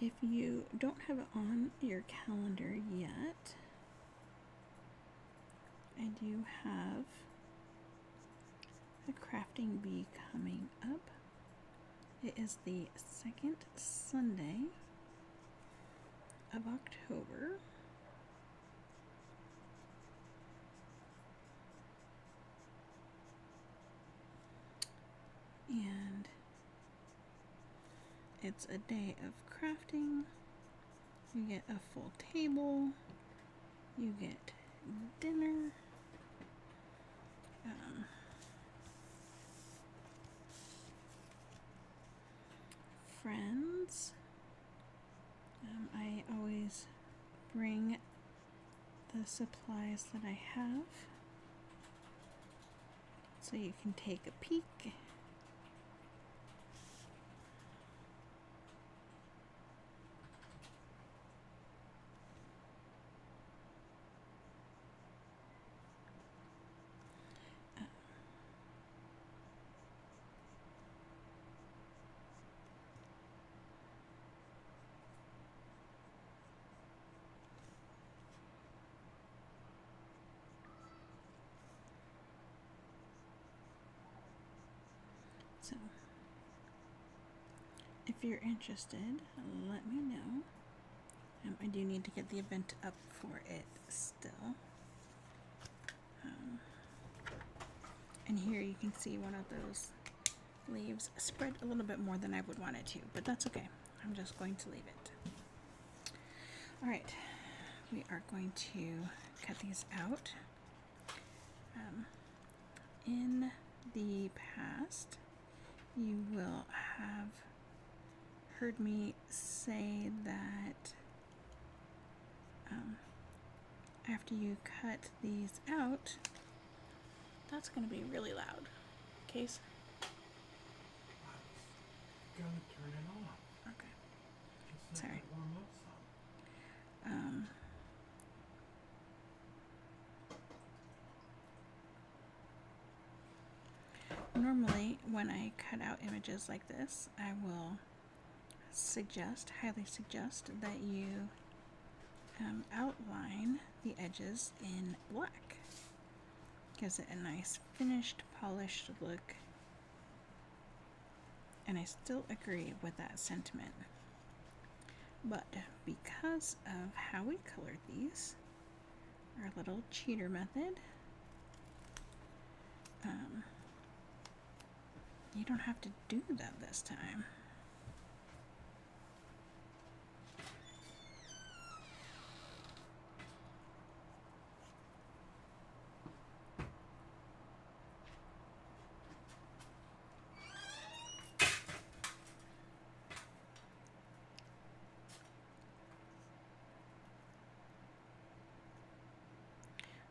If you don't have it on your calendar yet, I do have a crafting bee coming up. It is the second Sunday of October. And it's a day of crafting. You get a full table. You get dinner. Friends. I always bring the supplies that I have so you can take a peek. So, if you're interested, let me know. I do need to get the event up for it still. And here you can see one of those leaves spread a little bit more than I would want it to, but that's okay. I'm just going to leave it. Alright, we are going to cut these out. In the past, you will have heard me say that after you cut these out, that's going to be really loud. Case? Go turn it on. Okay. Just let Sorry. it warm up some. Normally, when I cut out images like this, I will highly suggest that you outline the edges in black. Gives it a nice finished, polished look. And I still agree with that sentiment. But because of how we colored these, our little cheater method, you don't have to do that this time.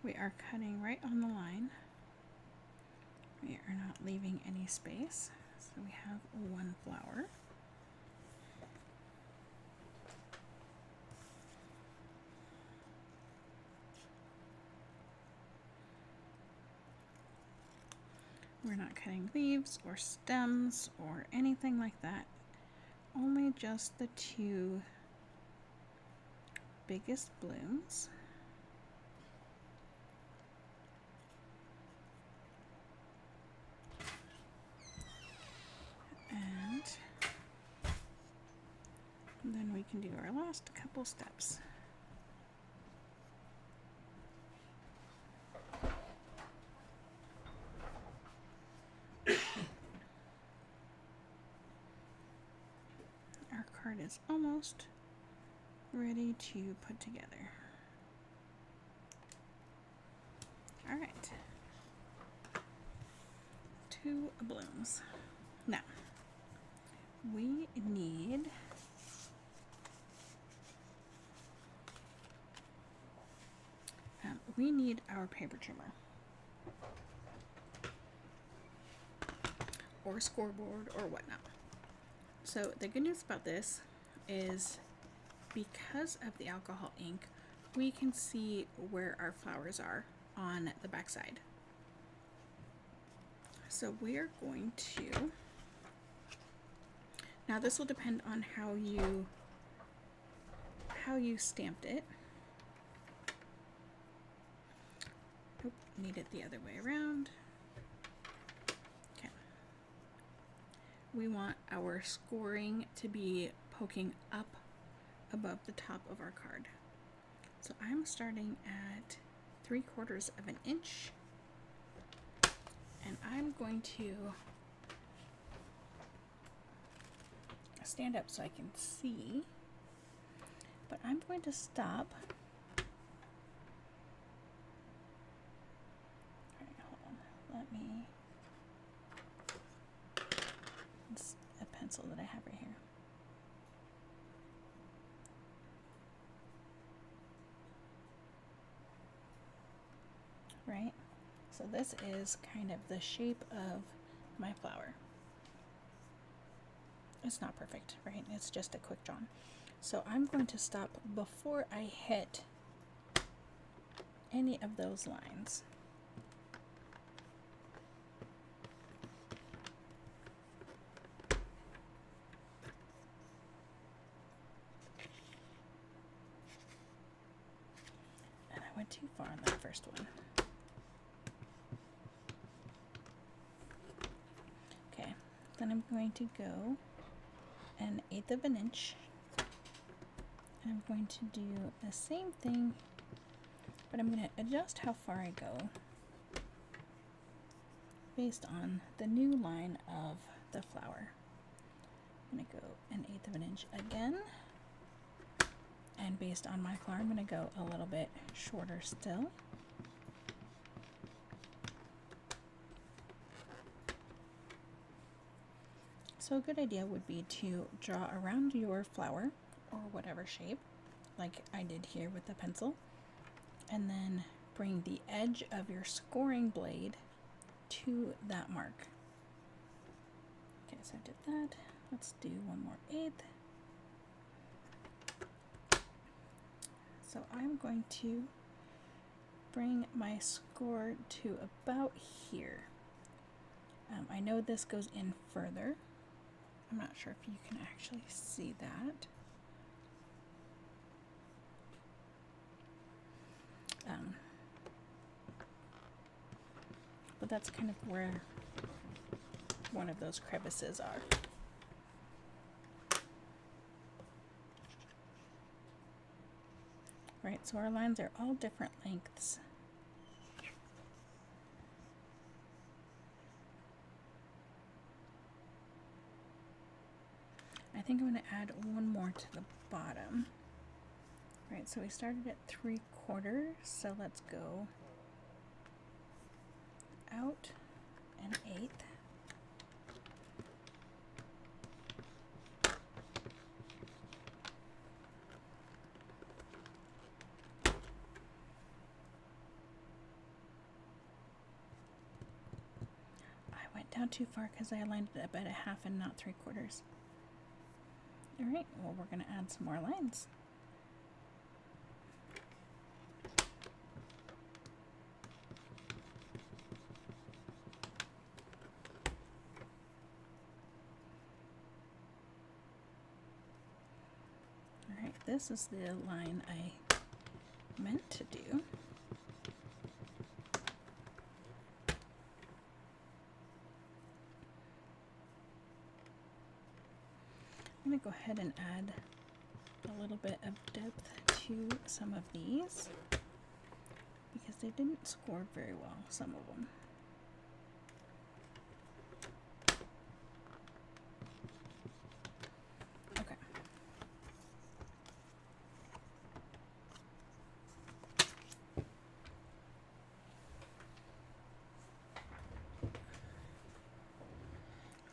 We are cutting right on the line. We are not leaving any space. So we have one flower. We're not cutting leaves or stems or anything like that. Only just the two biggest blooms. And then we can do our last couple steps. Our card is almost ready to put together. All right. 2 blooms. Now, we need we need our paper trimmer or scoreboard or whatnot. So the good news about this is because of the alcohol ink, we can see where our flowers are on the back side. So we're going to, now this will depend on how you stamped it. Nope, need it the other way around. Okay. We want our scoring to be poking up above the top of our card. So I'm starting at 3/4 of an inch, and I'm going to stand up so I can see, but I'm going to stop. All right, hold on. Let me, it's a pencil that I have right here. Right? So this is kind of the shape of my flower. It's not perfect, right? It's just a quick drawn. So I'm going to stop before I hit any of those lines. And I went too far on that first one. Okay, then I'm going to go 1/8 of an inch. I'm going to do the same thing, but I'm going to adjust how far I go based on the new line of the flower. I'm going to go 1/8 of an inch again, and based on my flower, I'm going to go a little bit shorter still. So a good idea would be to draw around your flower, or whatever shape, like I did here with the pencil, and then bring the edge of your scoring blade to that mark. Okay, so I did that. Let's do 1/8. So I'm going to bring my score to about here. I know this goes in further. I'm not sure if you can actually see that. But that's kind of where one of those crevices are. Right, so our lines are all different lengths. I think I'm going to add one more to the bottom. Right, so we started at 3/4, so let's go out 1/8. I went down too far because I aligned it up at 1/2 and not 3/4. Alright, well, we're going to add some more lines. Alright, this is the line I meant to do. I'm going to go ahead and add a little bit of depth to some of these because they didn't score very well, some of them. Okay.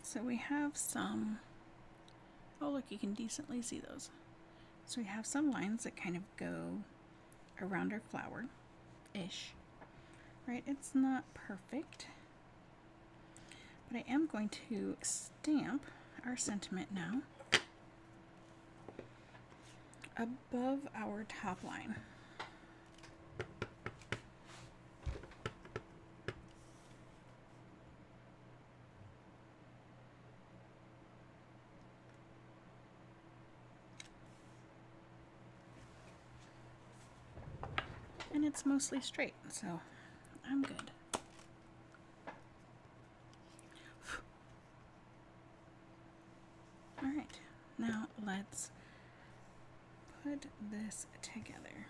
So we have some, oh look, you can decently see those. So we have some lines that kind of go around our flower, ish. Right? It's not perfect. But I am going to stamp our sentiment now above our top line. And it's mostly straight, so I'm good. All right, now let's put this together.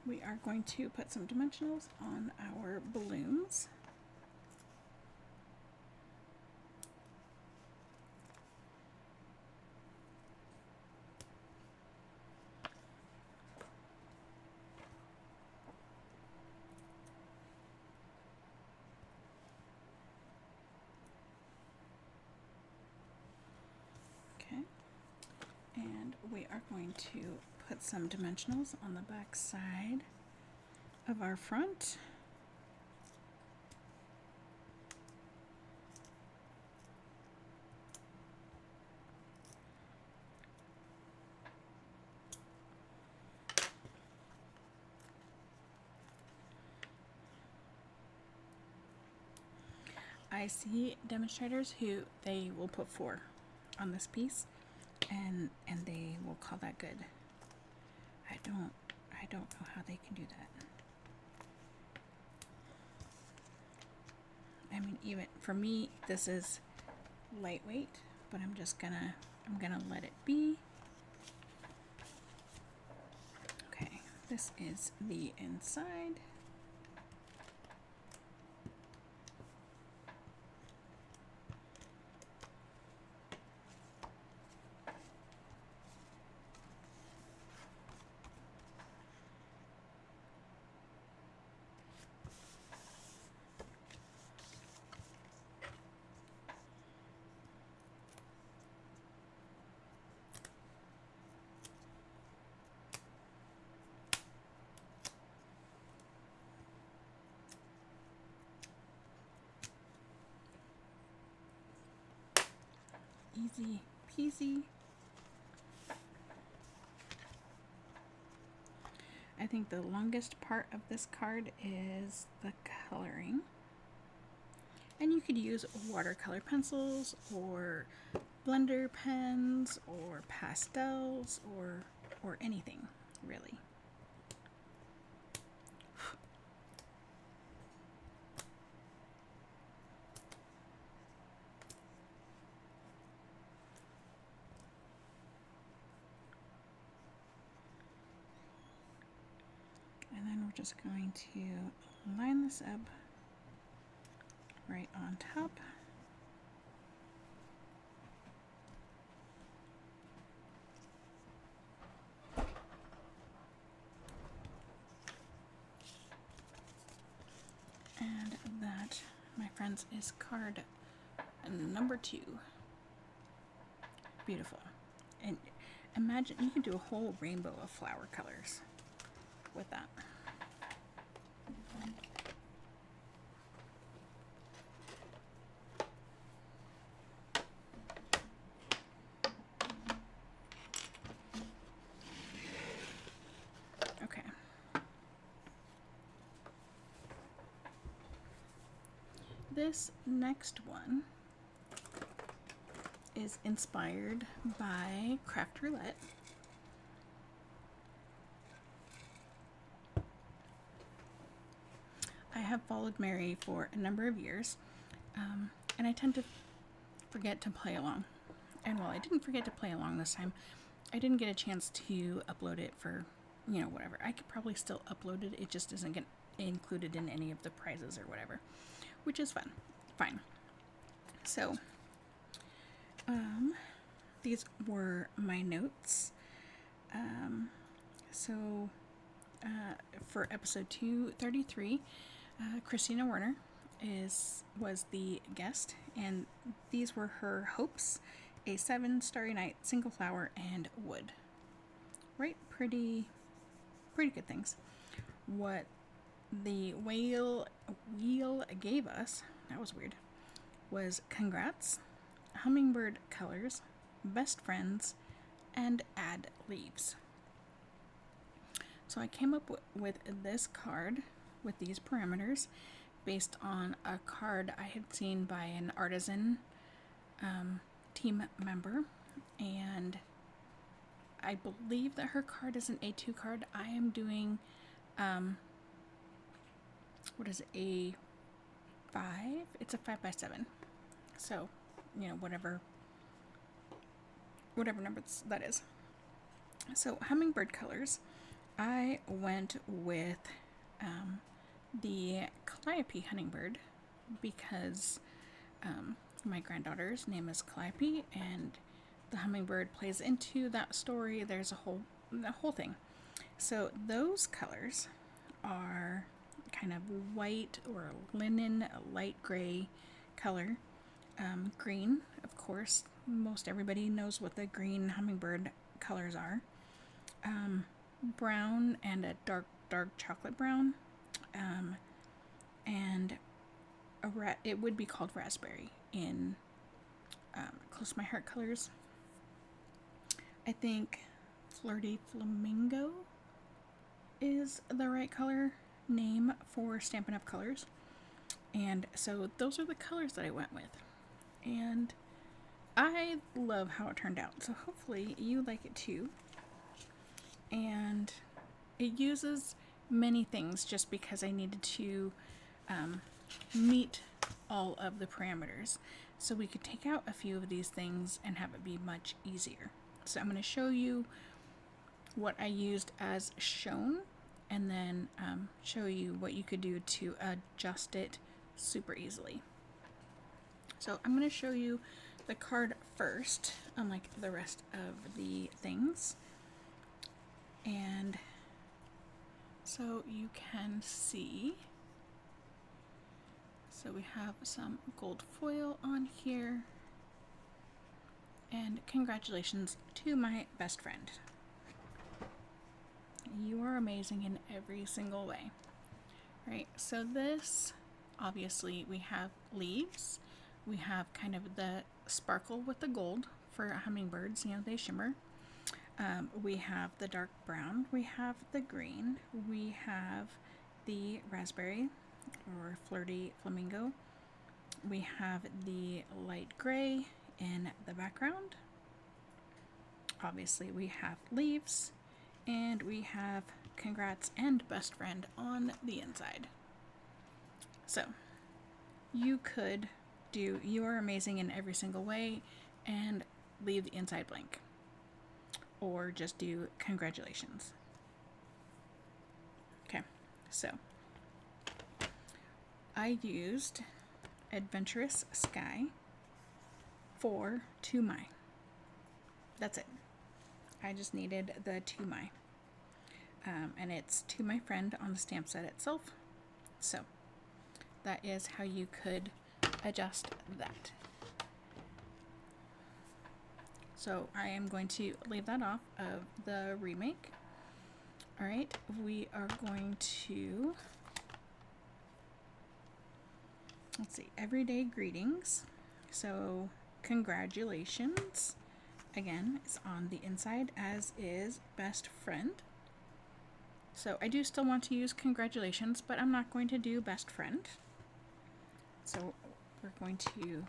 We are going to put some dimensionals on our balloons. Okay, and we are going to put some dimensionals on the back side of our front. I see demonstrators who they will put 4 on this piece and they will call that good. I don't know how they can do that. I mean, even for me, this is lightweight, but I'm gonna let it be. Okay, this is the inside. Easy peasy. I think the longest part of this card is the coloring. And you could use watercolor pencils or blender pens or pastels or anything, really. And then we're just going to line this up right on top. And that, my friends, is card number 2. Beautiful. And imagine you can do a whole rainbow of flower colors with that. Okay. This next one is inspired by Craft Roulette. I have followed Mary for a number of years, and I tend to forget to play along. And while I didn't forget to play along this time, I didn't get a chance to upload it for, whatever. I could probably still upload it, it just doesn't get included in any of the prizes or whatever, which is fine. So, these were my notes. For episode 233, Christina Werner was the guest, and these were her hopes: a 7 Starry Night, single flower, and wood. Right? Pretty good things. what the wheel gave us, that was weird, was congrats, hummingbird colors, best friends, and add leaves. So I came up with this card with these parameters based on a card I had seen by an artisan team member, and I believe that her card is an A2 card. I am doing what is it, A5? It's a 5x7. So, you know, whatever number that is. So, hummingbird colors, I went with the Calliope hummingbird because my granddaughter's name is Calliope, and the hummingbird plays into that story. There's the whole thing. So those colors are kind of white or linen, a light gray color. Green, of course, most everybody knows what the green hummingbird colors are. Brown and a dark chocolate brown. And it would be called raspberry in Close to My Heart colors. I think Flirty Flamingo is the right color name for Stampin' Up! Colors. And so those are the colors that I went with. And I love how it turned out. So hopefully you like it too. And it uses many things just because I needed to meet all of the parameters. So we could take out a few of these things and have it be much easier. So I'm going to show you what I used as shown, and then show you what you could do to adjust it super easily. So I'm going to show you the card first, unlike the rest of the things. And so you can see, so we have some gold foil on here, and congratulations to my best friend. You are amazing in every single way. Right, so this, obviously we have leaves, we have kind of the sparkle with the gold for hummingbirds, you know, they shimmer. We have the dark brown, we have the green, we have the raspberry or Flirty Flamingo, we have the light gray in the background, obviously we have leaves, and we have congrats and best friend on the inside. So you could do you are amazing in every single way and leave the inside blank, or just do congratulations. Okay, so I used Adventurous Sky for To My. That's it. I just needed the To My. And it's To My Friend on the stamp set itself. So that is how you could adjust that. So I am going to leave that off of the remake. Alright, we are going to, let's see, Everyday Greetings. So congratulations, again, is on the inside, as is best friend. So I do still want to use congratulations, but I'm not going to do best friend. So we're going to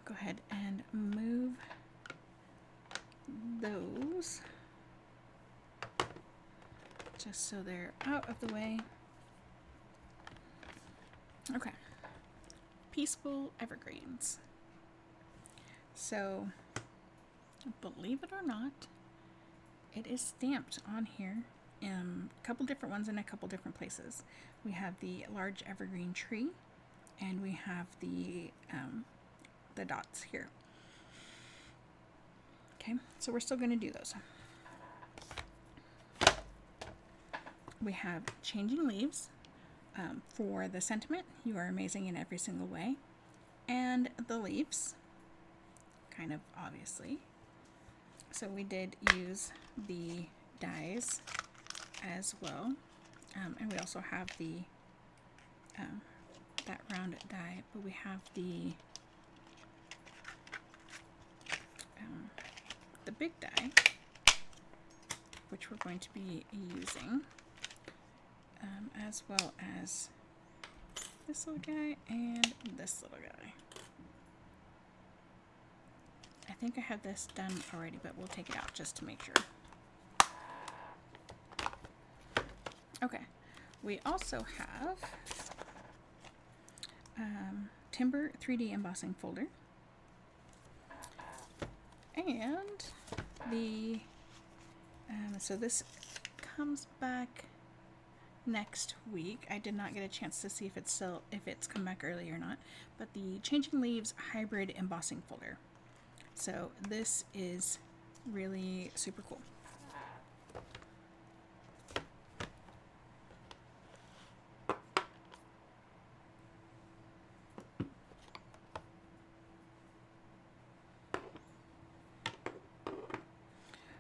go ahead and move those just so they're out of the way. Okay. Peaceful Evergreens. So, believe it or not, it is stamped on here in a couple different ones in a couple different places. We have the large evergreen tree, and we have the dots here. Okay, so we're still going to do those. We have Changing Leaves for the sentiment, you are amazing in every single way, and the leaves, kind of obviously. So we did use the dies as well. And we also have the that round die, but we have the big die, which we're going to be using, as well as this little guy and this little guy. I think I have this done already, but we'll take it out just to make sure. Okay, we also have Timber 3D embossing folder, and the so this comes back next week. I did not get a chance to see if it's come back early or not, but the Changing Leaves hybrid embossing folder. So this is really super cool.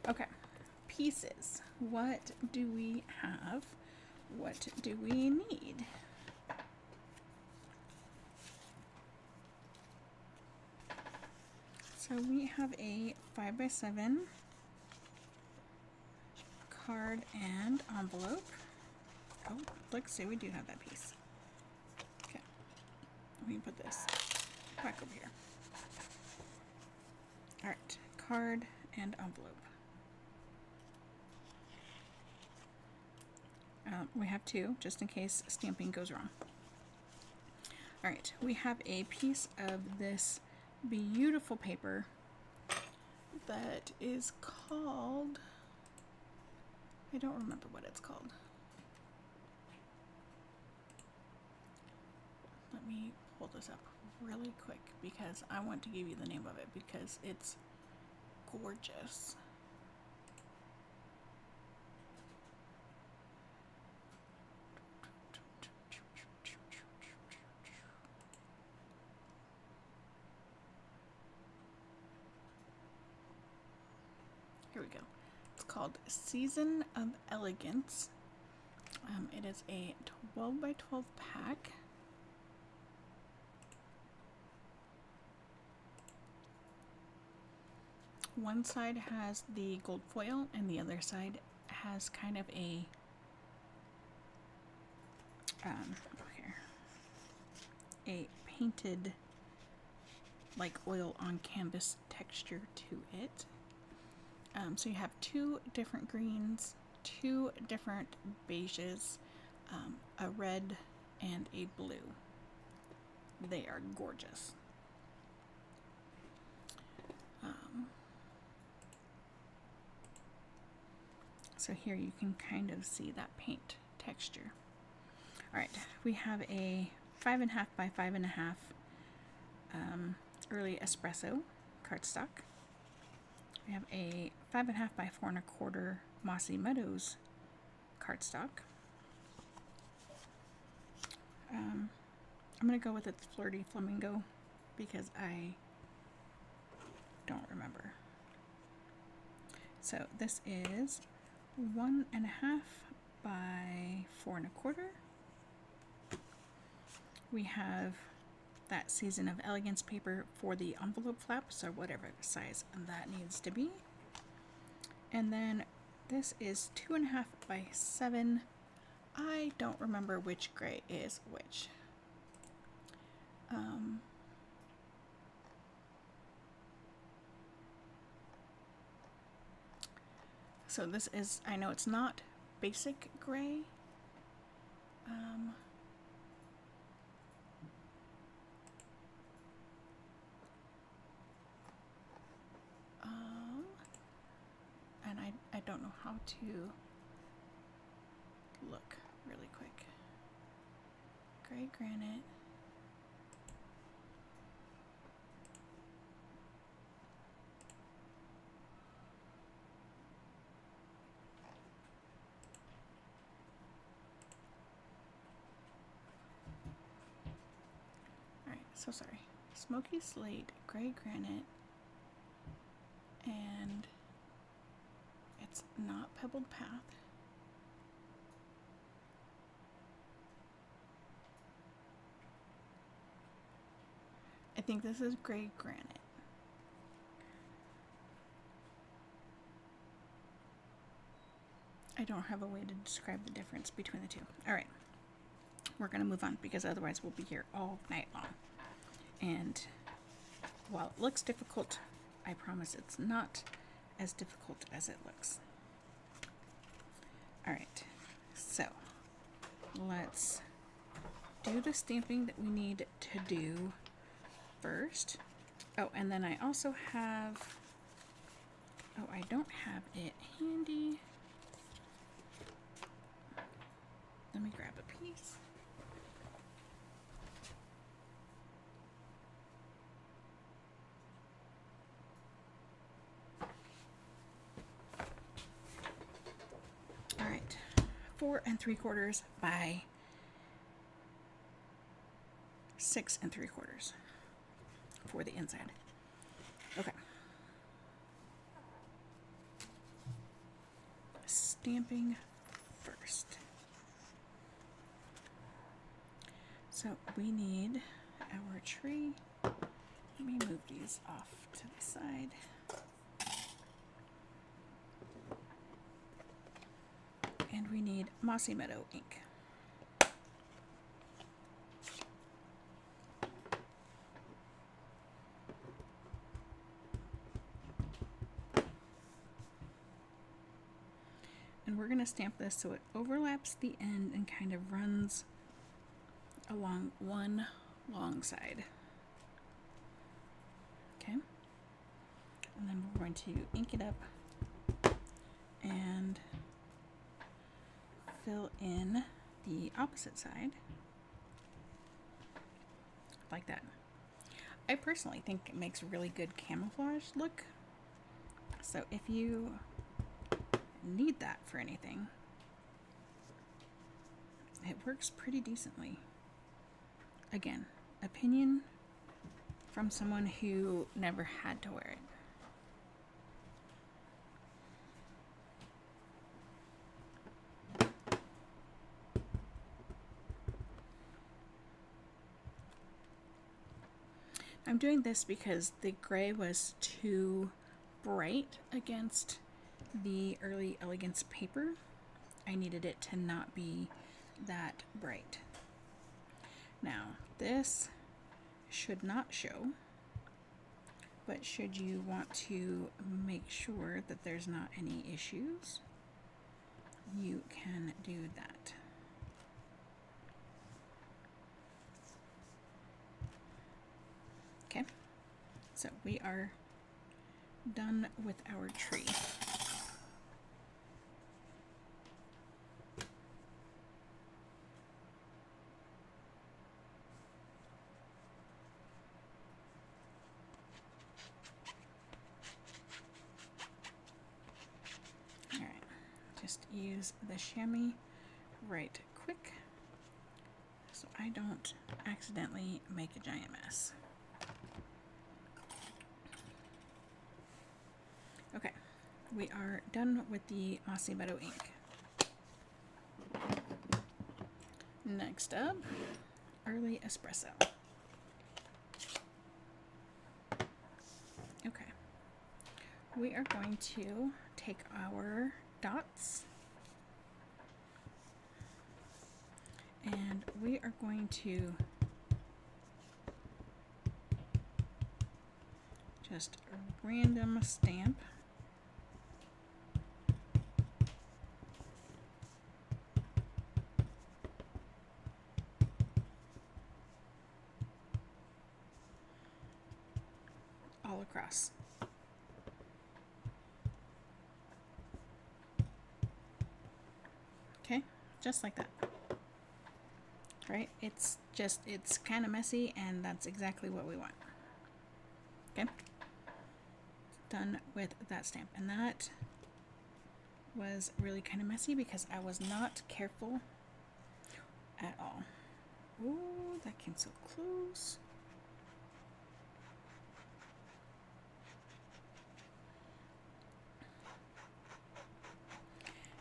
Okay, pieces. What do we have? What do we need? So we have a 5x7 card and envelope. Oh, look, see, we do have that piece. Okay, let me put this back over here. All right, card and envelope. We have two, just in case stamping goes wrong. All right, we have a piece of this beautiful paper that is called, I don't remember what it's called. Let me pull this up really quick because I want to give you the name of it because it's gorgeous. Here we go. It's called Season of Elegance. It is a 12 by 12 pack. One side has the gold foil and the other side has kind of a a painted like oil on canvas texture to it. So you have two different greens, two different beiges, a red and a blue. They are gorgeous. So here you can kind of see that paint texture. All right, we have a 5.5 by 5.5 early espresso cardstock. We have a 5.5 by 4.25 Mossy Meadows cardstock. I'm gonna go with its Flirty Flamingo because I don't remember. So this is 1.5 by 4.25. We have that Season of Elegance paper for the envelope flaps, or whatever size that needs to be. And then this is 2.5 by 7. I don't remember which gray is which. So this is, I know it's not basic gray. And I don't know how to look really quick. Gray granite. Alright, so sorry. Smoky slate, gray granite, and it's not pebbled path. I think this is gray granite. I don't have a way to describe the difference between the two. All right, we're gonna move on because otherwise we'll be here all night long. And while it looks difficult, I promise it's not as difficult as it looks. All right, so let's do the stamping that we need to do first. Oh, and then I also have, oh, I don't have it handy. Let me grab a piece. All right, 4 3/4 by 6 3/4 for the inside. Okay. Stamping first. So we need our tree. Let me move these off to the side. And we need Mossy Meadow ink. And we're going to stamp this so it overlaps the end and kind of runs along one long side. Okay. And then we're going to ink it up and fill in the opposite side like that. I personally think it makes a really good camouflage look. So if you need that for anything, it works pretty decently. Again, opinion from someone who never had to wear it. I'm doing this because the gray was too bright against the Early Elegance paper. I needed it to not be that bright. Now, this should not show, but should you want to make sure that there's not any issues, you can do that. Okay, so we are done with our tree. Alright, just use the chamois right quick so I don't accidentally make a giant mess. Okay, we are done with the Mossy Meadow ink. Next up, Early Espresso. Okay, we are going to take our dots and we are going to just random stamp all across. Okay, just like that. Right? It's kind of messy, and that's exactly what we want. Okay? Done with that stamp. And that was really kind of messy because I was not careful at all. Ooh, that came so close.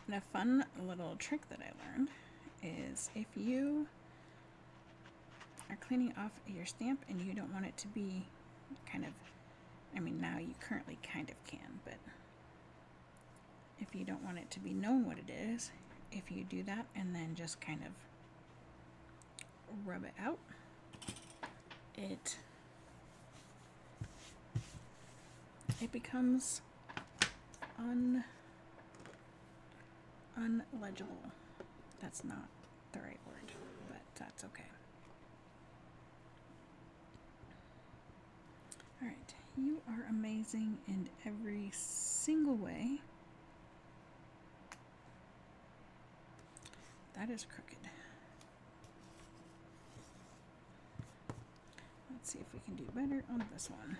And a fun little trick that I learned is if you are cleaning off your stamp and you don't want it to be kind of, I mean, now you currently kind of can, but if you don't want it to be known what it is, if you do that and then just kind of rub it out, it becomes unlegible. That's not the right word, but that's okay. Alright, you are amazing in every single way. That is crooked. Let's see if we can do better on this one.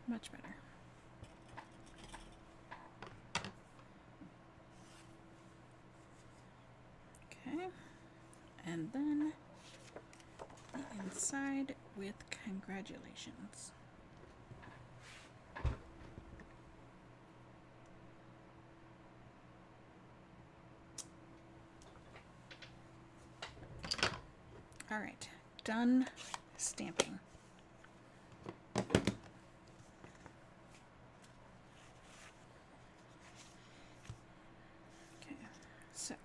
Much better. Okay, and then the inside with congratulations. All right, done stamping. So,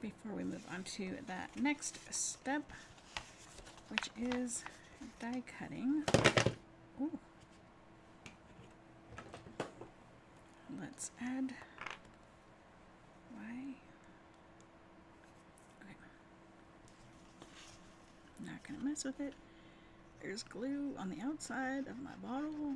before we move on to that next step, which is die cutting, ooh, let's add, why, okay, not gonna mess with it. There's glue on the outside of my bottle.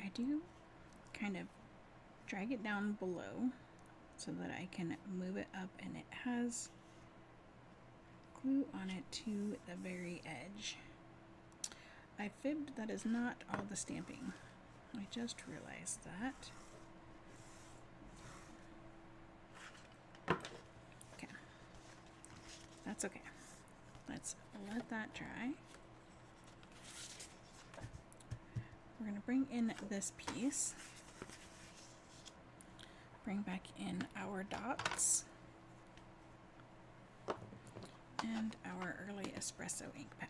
I do kind of drag it down below so that I can move it up, and it has glue on it to the very edge. I fibbed, that is not all the stamping. I just realized that. Okay, that's okay. Let's let that dry. We're going to bring in this piece, bring back in our dots, and our early espresso ink pad.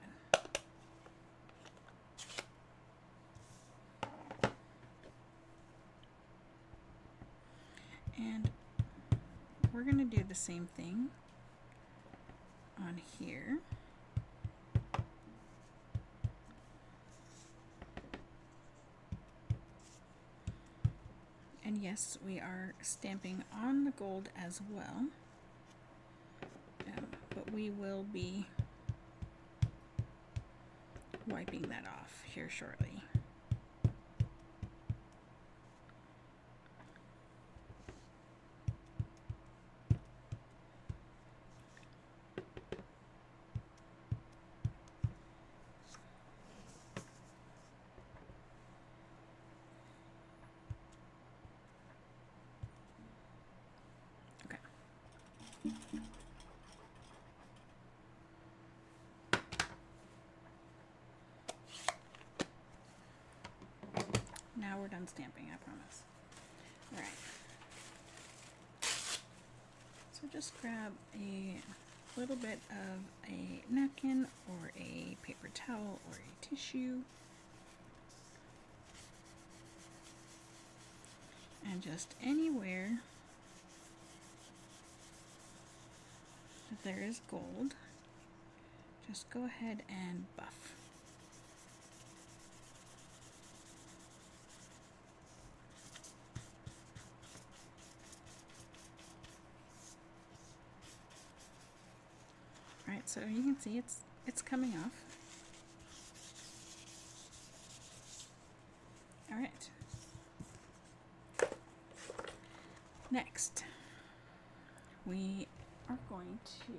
And we're going to do the same thing on here. And yes, we are stamping on the gold as well, but we will be wiping that off here shortly. Now we're done stamping, I promise. Alright. So just grab a little bit of a napkin or a paper towel or a tissue and just anywhere that there is gold, just go ahead and buff. Alright, so you can see it's coming off. Alright. Next, we are going to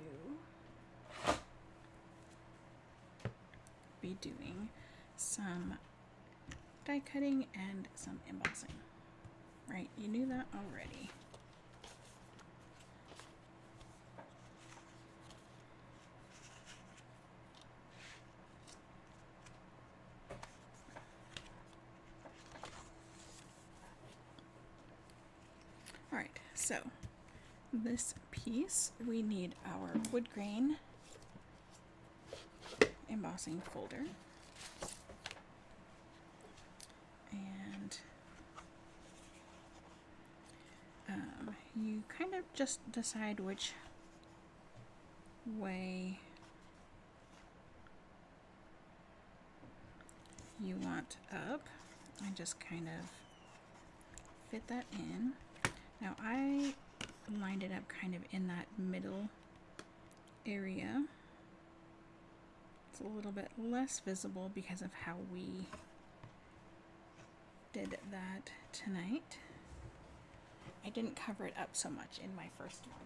be doing some die cutting and some embossing. Right, you knew that already. Alright, so this piece, we need our wood grain embossing folder. And you kind of just decide which way you want up. I just kind of fit that in. Now I lined it up kind of in that middle area. It's a little bit less visible because of how we did that tonight. I didn't cover it up so much in my first one.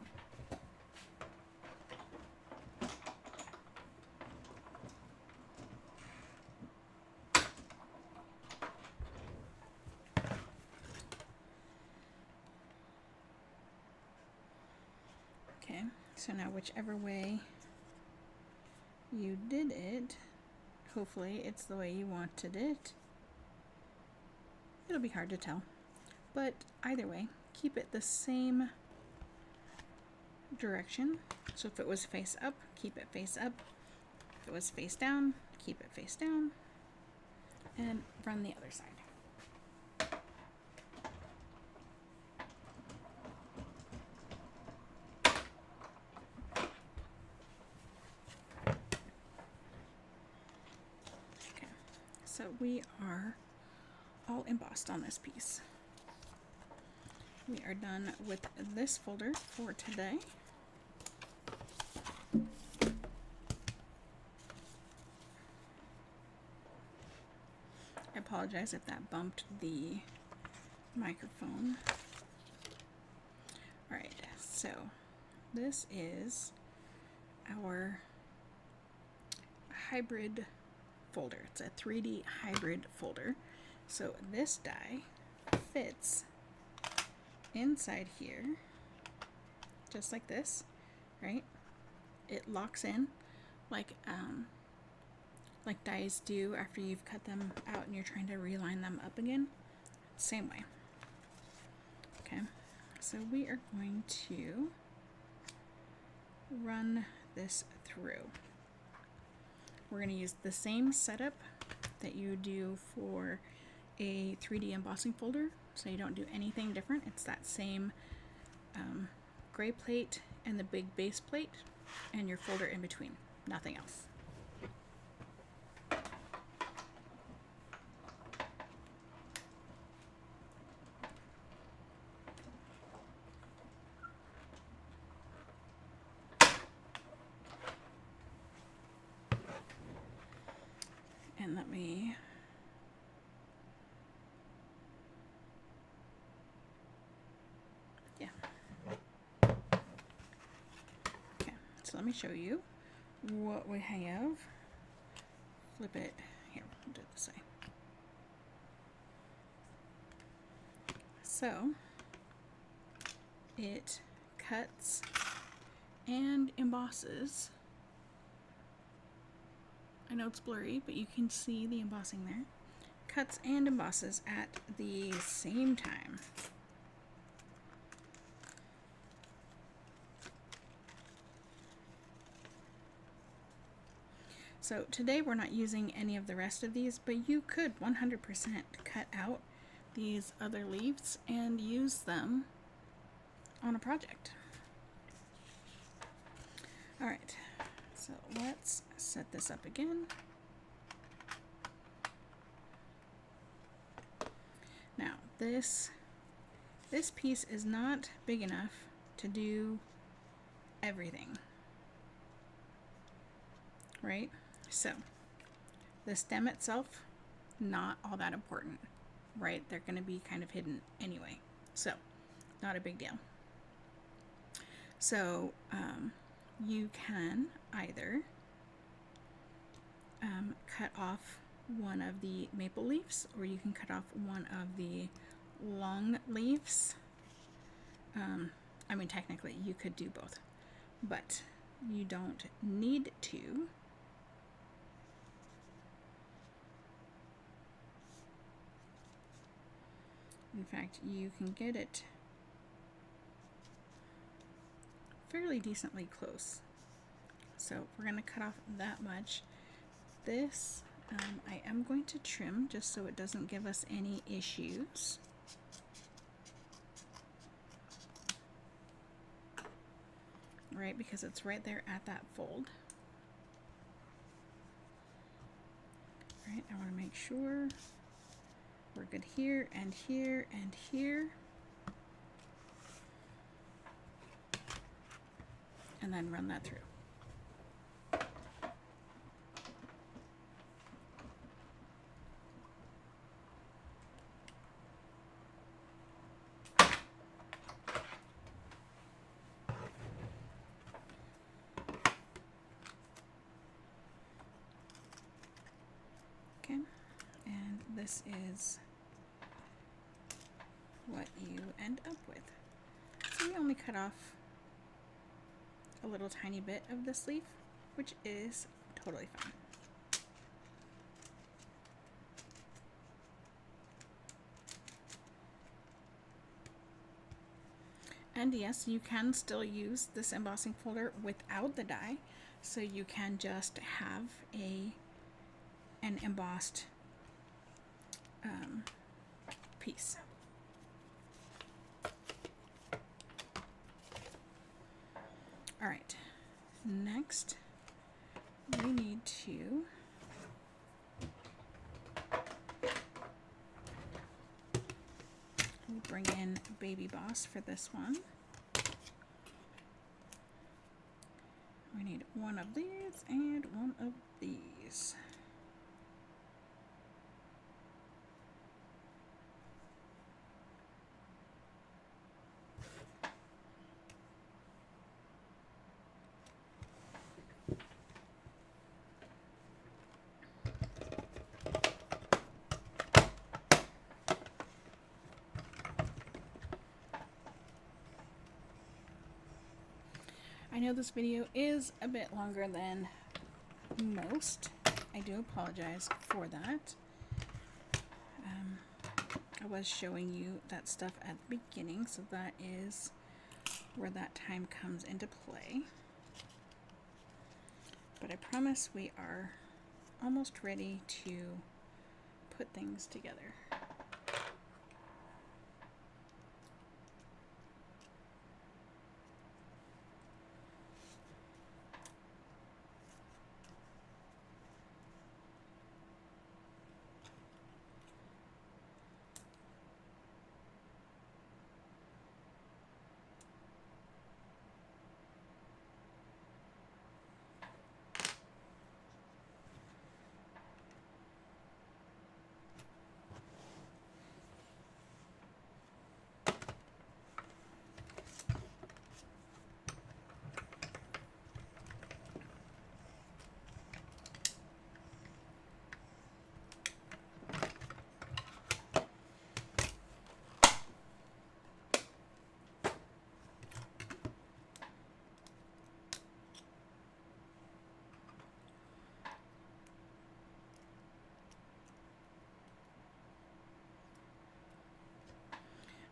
Okay, so now whichever way you did it, hopefully it's the way you wanted it. It'll be hard to tell, but either way, keep it the same direction. So if it was face up, keep it face up. If it was face down, keep it face down. And run the other side. Okay, so we are all embossed on this piece. We are done with this folder for today. I apologize if that bumped the microphone. Alright, so this is our hybrid folder. It's a 3D hybrid folder. So this die fits inside here, just like this, right? It locks in like dies do after you've cut them out and you're trying to reline them up again. Same way. Okay, so we are going to run this through. We're going to use the same setup that you do for a 3D embossing folder, so you don't do anything different. It's that same gray plate and the big base plate and your folder in between, nothing else. And let me so let me show you what we have. Flip it here, we'll do it this way. So it cuts and embosses. I know it's blurry, but you can see the embossing there. Cuts and embosses at the same time. So today we're not using any of the rest of these, but you could 100% cut out these other leaves and use them on a project. All right, so let's set this up again. Now this piece is not big enough to do everything, right? So the stem itself, not all that important, right? They're going to be kind of hidden anyway, so not a big deal. So you can either cut off one of the maple leaves, or you can cut off one of the long leaves. I mean, technically you could do both, but you don't need to. In fact, you can get it fairly decently close. So we're going to cut off that much. This I am going to trim just so it doesn't give us any issues. Right, because it's right there at that fold. Right, I want to make sure we're good here and here and here. And then run that through. Okay, and this is what you end up with. So we only cut off a little tiny bit of this leaf, which is totally fine. And yes, you can still use this embossing folder without the die, so you can just have an embossed piece. All right, next we need to bring in Baby Boss for this one. We need one of these and one of these. I know this video is a bit longer than most. I do apologize for that. I was showing you that stuff at the beginning, so that is where that time comes into play. But I promise we are almost ready to put things together.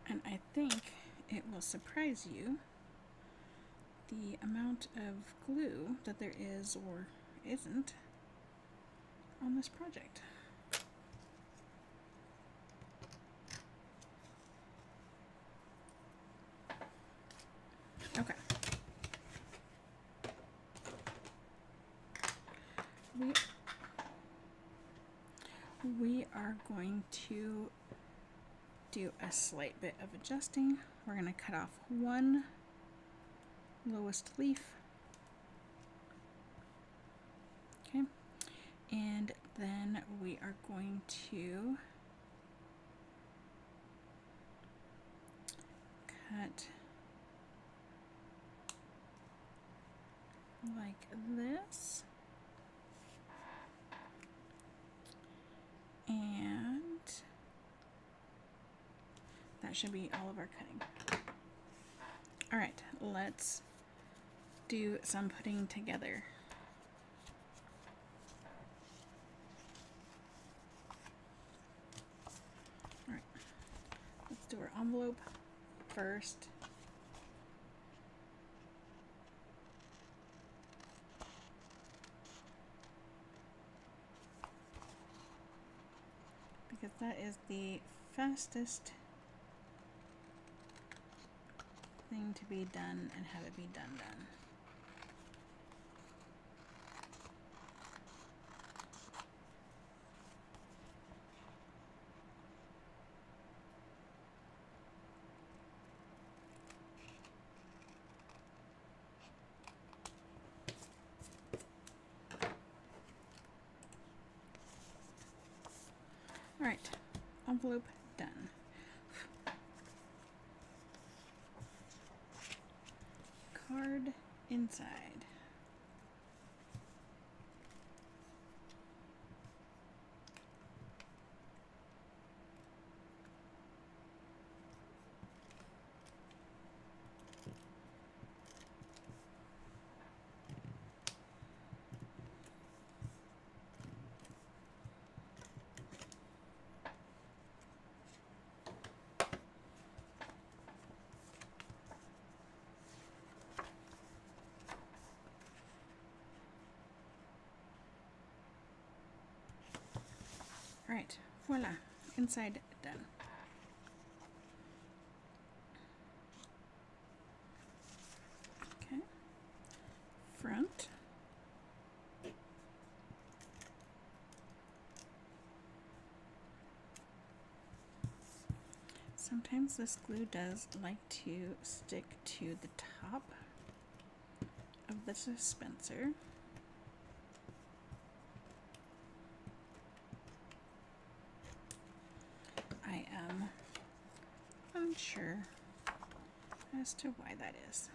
And I think it will surprise you the amount of glue that there is or isn't on this project. Okay. We are going to do a slight bit of adjusting. We're going to cut off one lowest leaf. Okay. And then we are going to cut like this. And that should be all of our cutting. All right, let's do some putting together. All right, let's do our envelope first. Because that is the fastest thing to be done and have it be done. All right, envelope done. Card inside. All right, voila, inside done. Okay, front. Sometimes this glue does like to stick to the top of the dispenser. I am unsure as to why that is.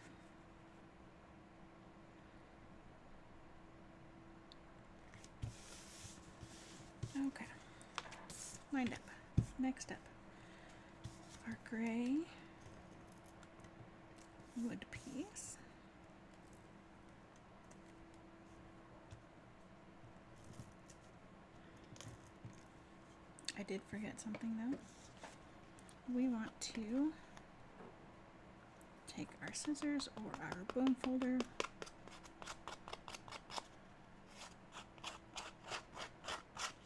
Okay, lined up. Next up, our gray wood piece. I did forget something though. We want to take our scissors or our bone folder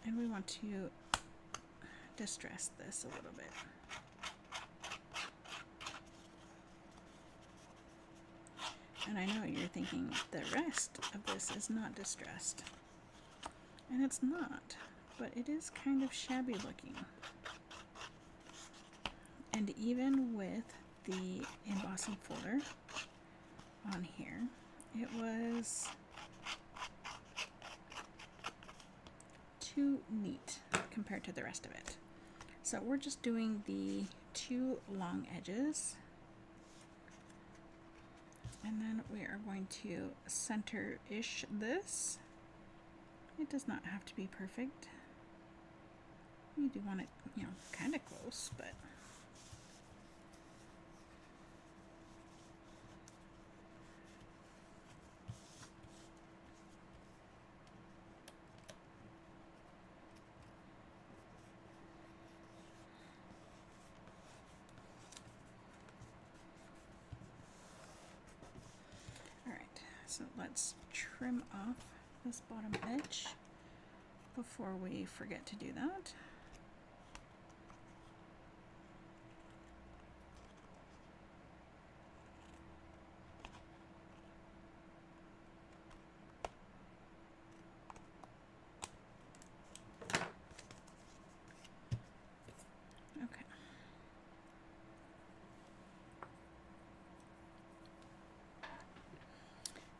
and we want to distress this a little bit. And I know you're thinking the rest of this is not distressed. And it's not, but it is kind of shabby looking. And even with the embossing folder on here, it was too neat compared to the rest of it. So we're just doing the two long edges. And then we are going to center-ish this. It does not have to be perfect. You do want it, you know, kind of close, but so let's trim off this bottom edge before we forget to do that. Okay.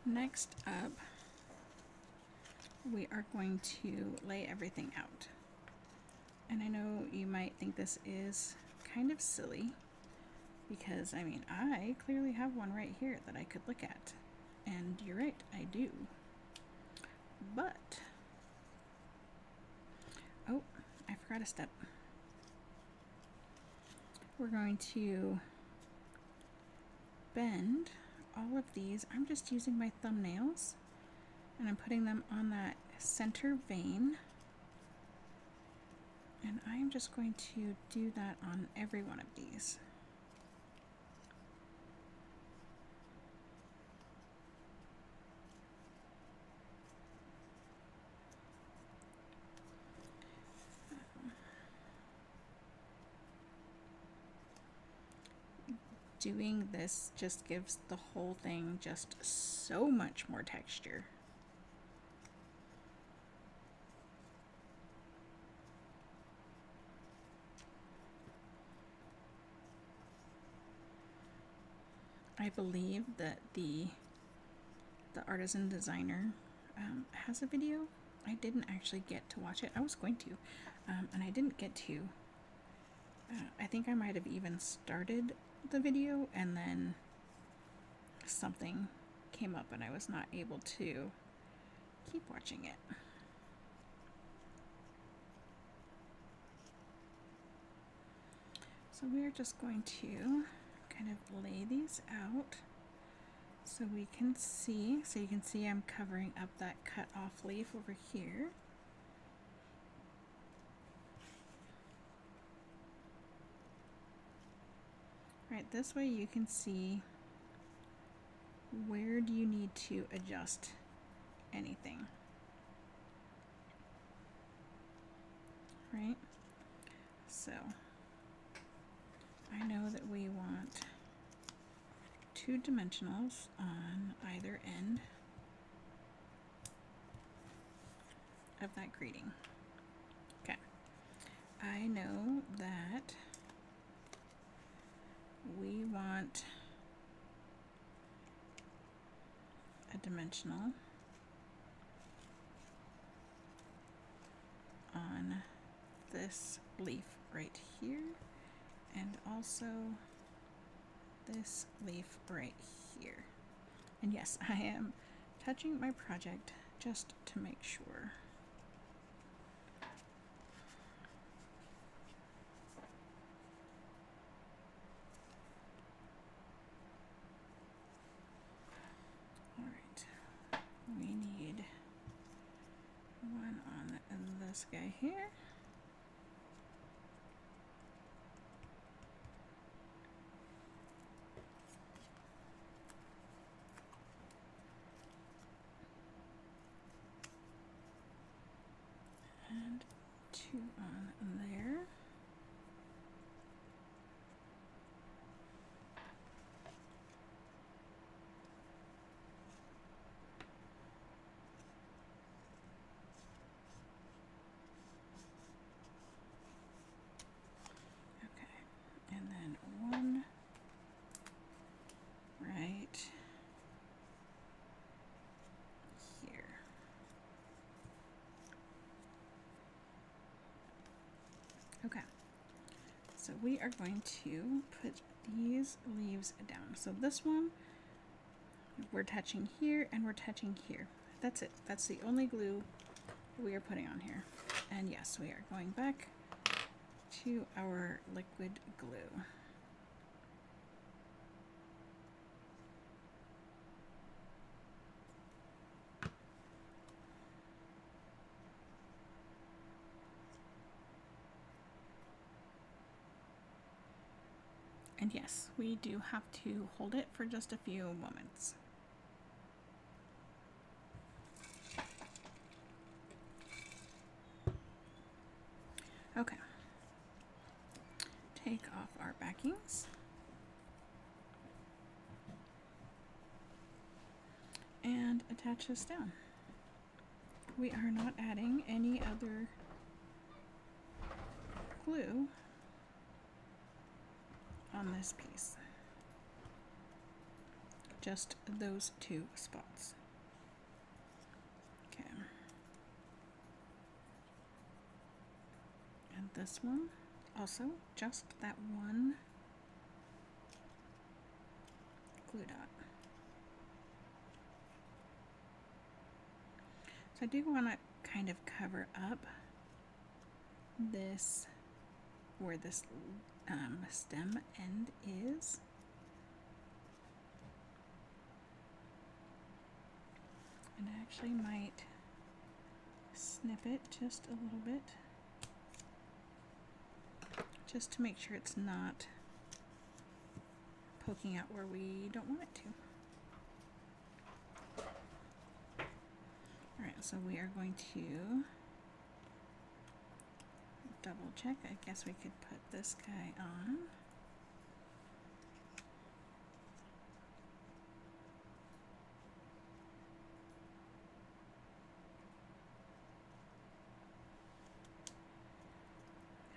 Next up, we are going to lay everything out. And I know you might think this is kind of silly because, I mean, I clearly have one right here that I could look at. And you're right, I do. But, oh, I forgot a step. We're going to bend all of these. I'm just using my thumbnails and I'm putting them on that center vein. And I'm just going to do that on every one of these. Doing this just gives the whole thing just so much more texture. I believe that the artisan designer has a video. I didn't actually get to watch it. I was going to, and I didn't get to. I think I might have even started the video and then something came up and I was not able to keep watching it. So we're just going to kind of lay these out so we can see. So you can see I'm covering up that cut off leaf over here. Right, this way you can see where do you need to adjust anything. Right? So I know that we want 2 dimensionals on either end of that greeting. Okay. I know that we want a dimensional on this leaf right here, and also this leaf right here. And yes, I am touching my project just to make sure. We need one on this guy here. And 2 on there. And then 1 right here. Okay, so we are going to put these leaves down. So this one, we're touching here and we're touching here. That's it. That's the only glue we are putting on here. And yes, we are going back to our liquid glue. And yes, we do have to hold it for just a few moments. Okay. Take off our backings. And attach this down. We are not adding any other glue on this piece. Just those 2 spots. Okay. And this one, also just that one glue dot. So I do want to kind of cover up this where this stem end is. And I actually might snip it just a little bit, just to make sure it's not poking out where we don't want it to. Alright, so we are going to double check. I guess we could put this guy on.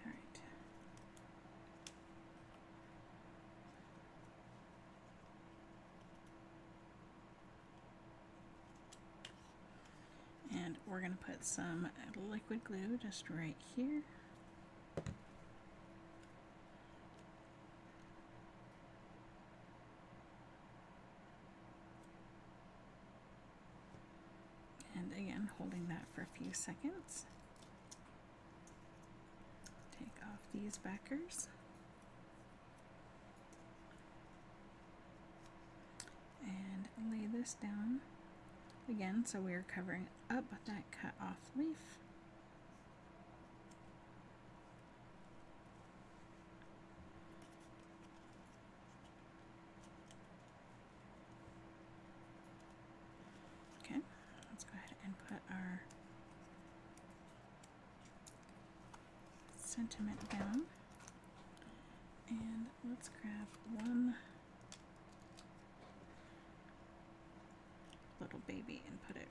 Alright. And we're going to put some liquid glue just right here. And again, holding that for a few seconds. Take off these backers. And lay this down again, so we're covering up that cut off leaf. Okay, let's go ahead and put our sentiment down. And let's grab one little baby and put it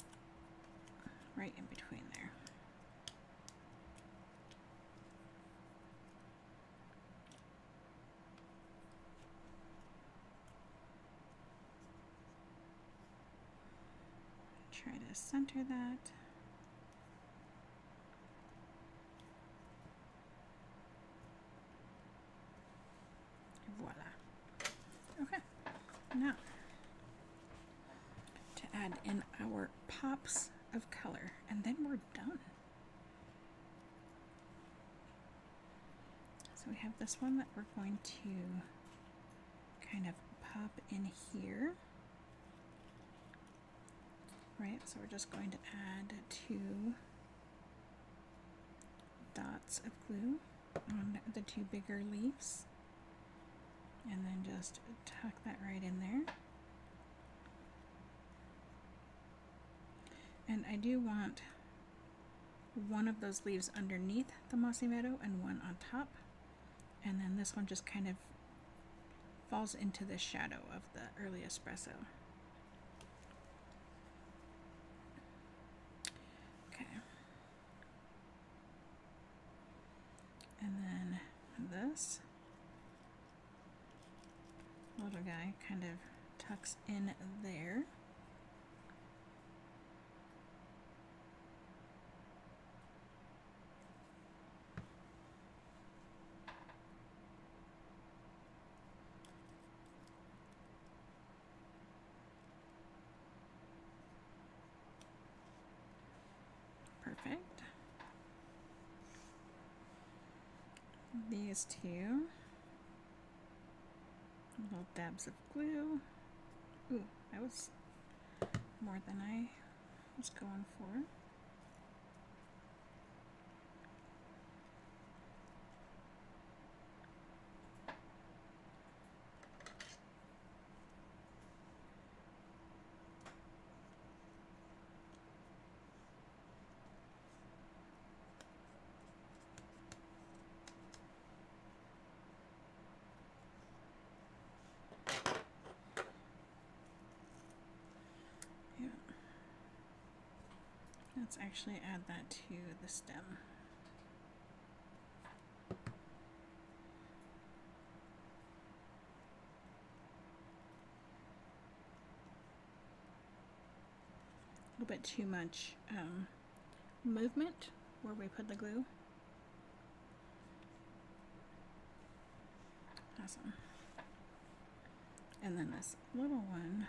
right in between there. Try to center that. Voila. Okay, now to add in our pops of color, and then we're done. So we have this one that we're going to kind of pop in here. Right, so we're just going to add 2 dots of glue on the 2 bigger leaves, and then just tuck that right in there. And I do want one of those leaves underneath the mossy meadow and one on top, and then this one just kind of falls into the shadow of the early espresso. And then this little guy kind of tucks in there. Perfect. These 2 little dabs of glue. Ooh, that was more than I was going for. Let's actually add that to the stem. A little bit too much movement where we put the glue. Awesome. And then this little one,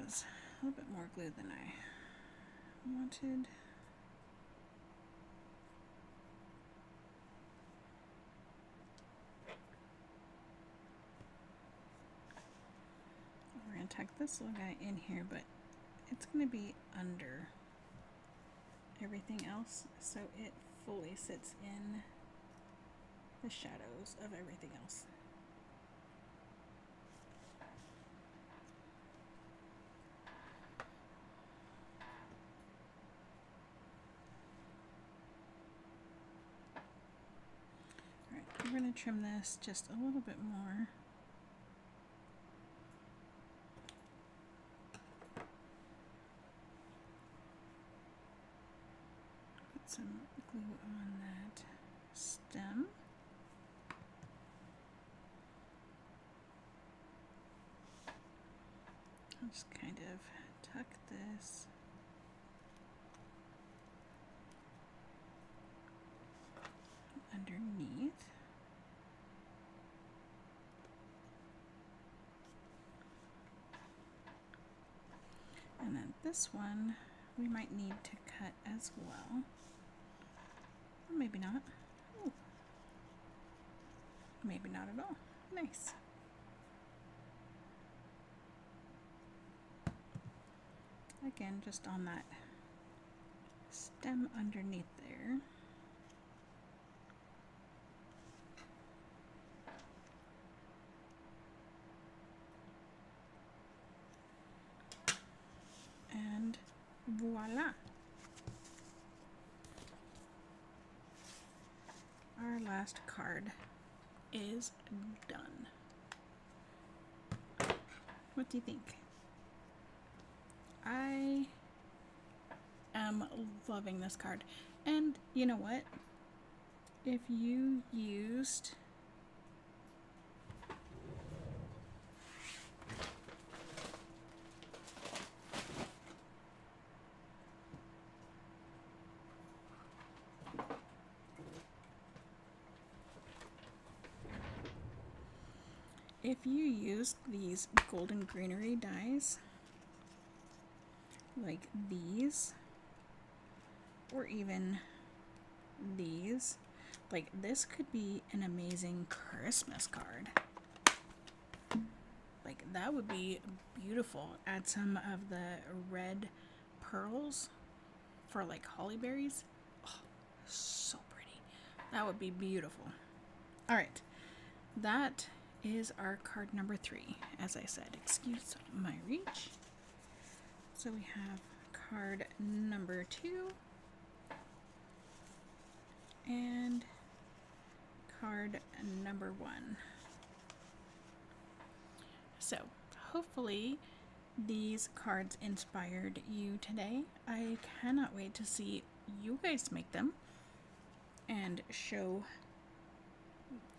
was a little bit more glue than I wanted. We're going to tuck this little guy in here, but it's going to be under everything else, so it fully sits in the shadows of everything else. Alright, we're going to trim this just a little bit more. Put some glue on that stem. I'll just kind of tuck this underneath. And then this one we might need to cut as well. Or maybe not. Ooh. Maybe not at all. Nice. Again, just on that stem underneath there. And voila! Our last card is done. What do you think? I am loving this card. And you know what? If you used these golden greenery dies, like these, or even these, like this could be an amazing Christmas card. Like that would be beautiful. Add some of the red pearls for like holly berries. Oh, so pretty. That would be beautiful. All right, that is our card number 3. As I said, excuse my reach. So we have card number 2 and card number 1. So hopefully these cards inspired you today. I cannot wait to see you guys make them and show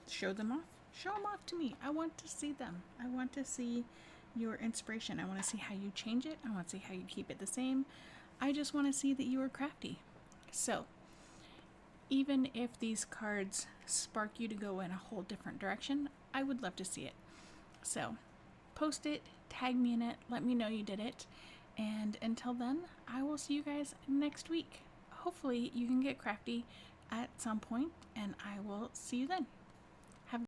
them off. Show them off to me. I want to see them. I want to see your inspiration. I want to see how you change it. I want to see how you keep it the same. I just want to see that you are crafty. So, even if these cards spark you to go in a whole different direction, I would love to see it. So, post it, tag me in it, let me know you did it. And until then, I will see you guys next week. Hopefully, you can get crafty at some point, and I will see you then.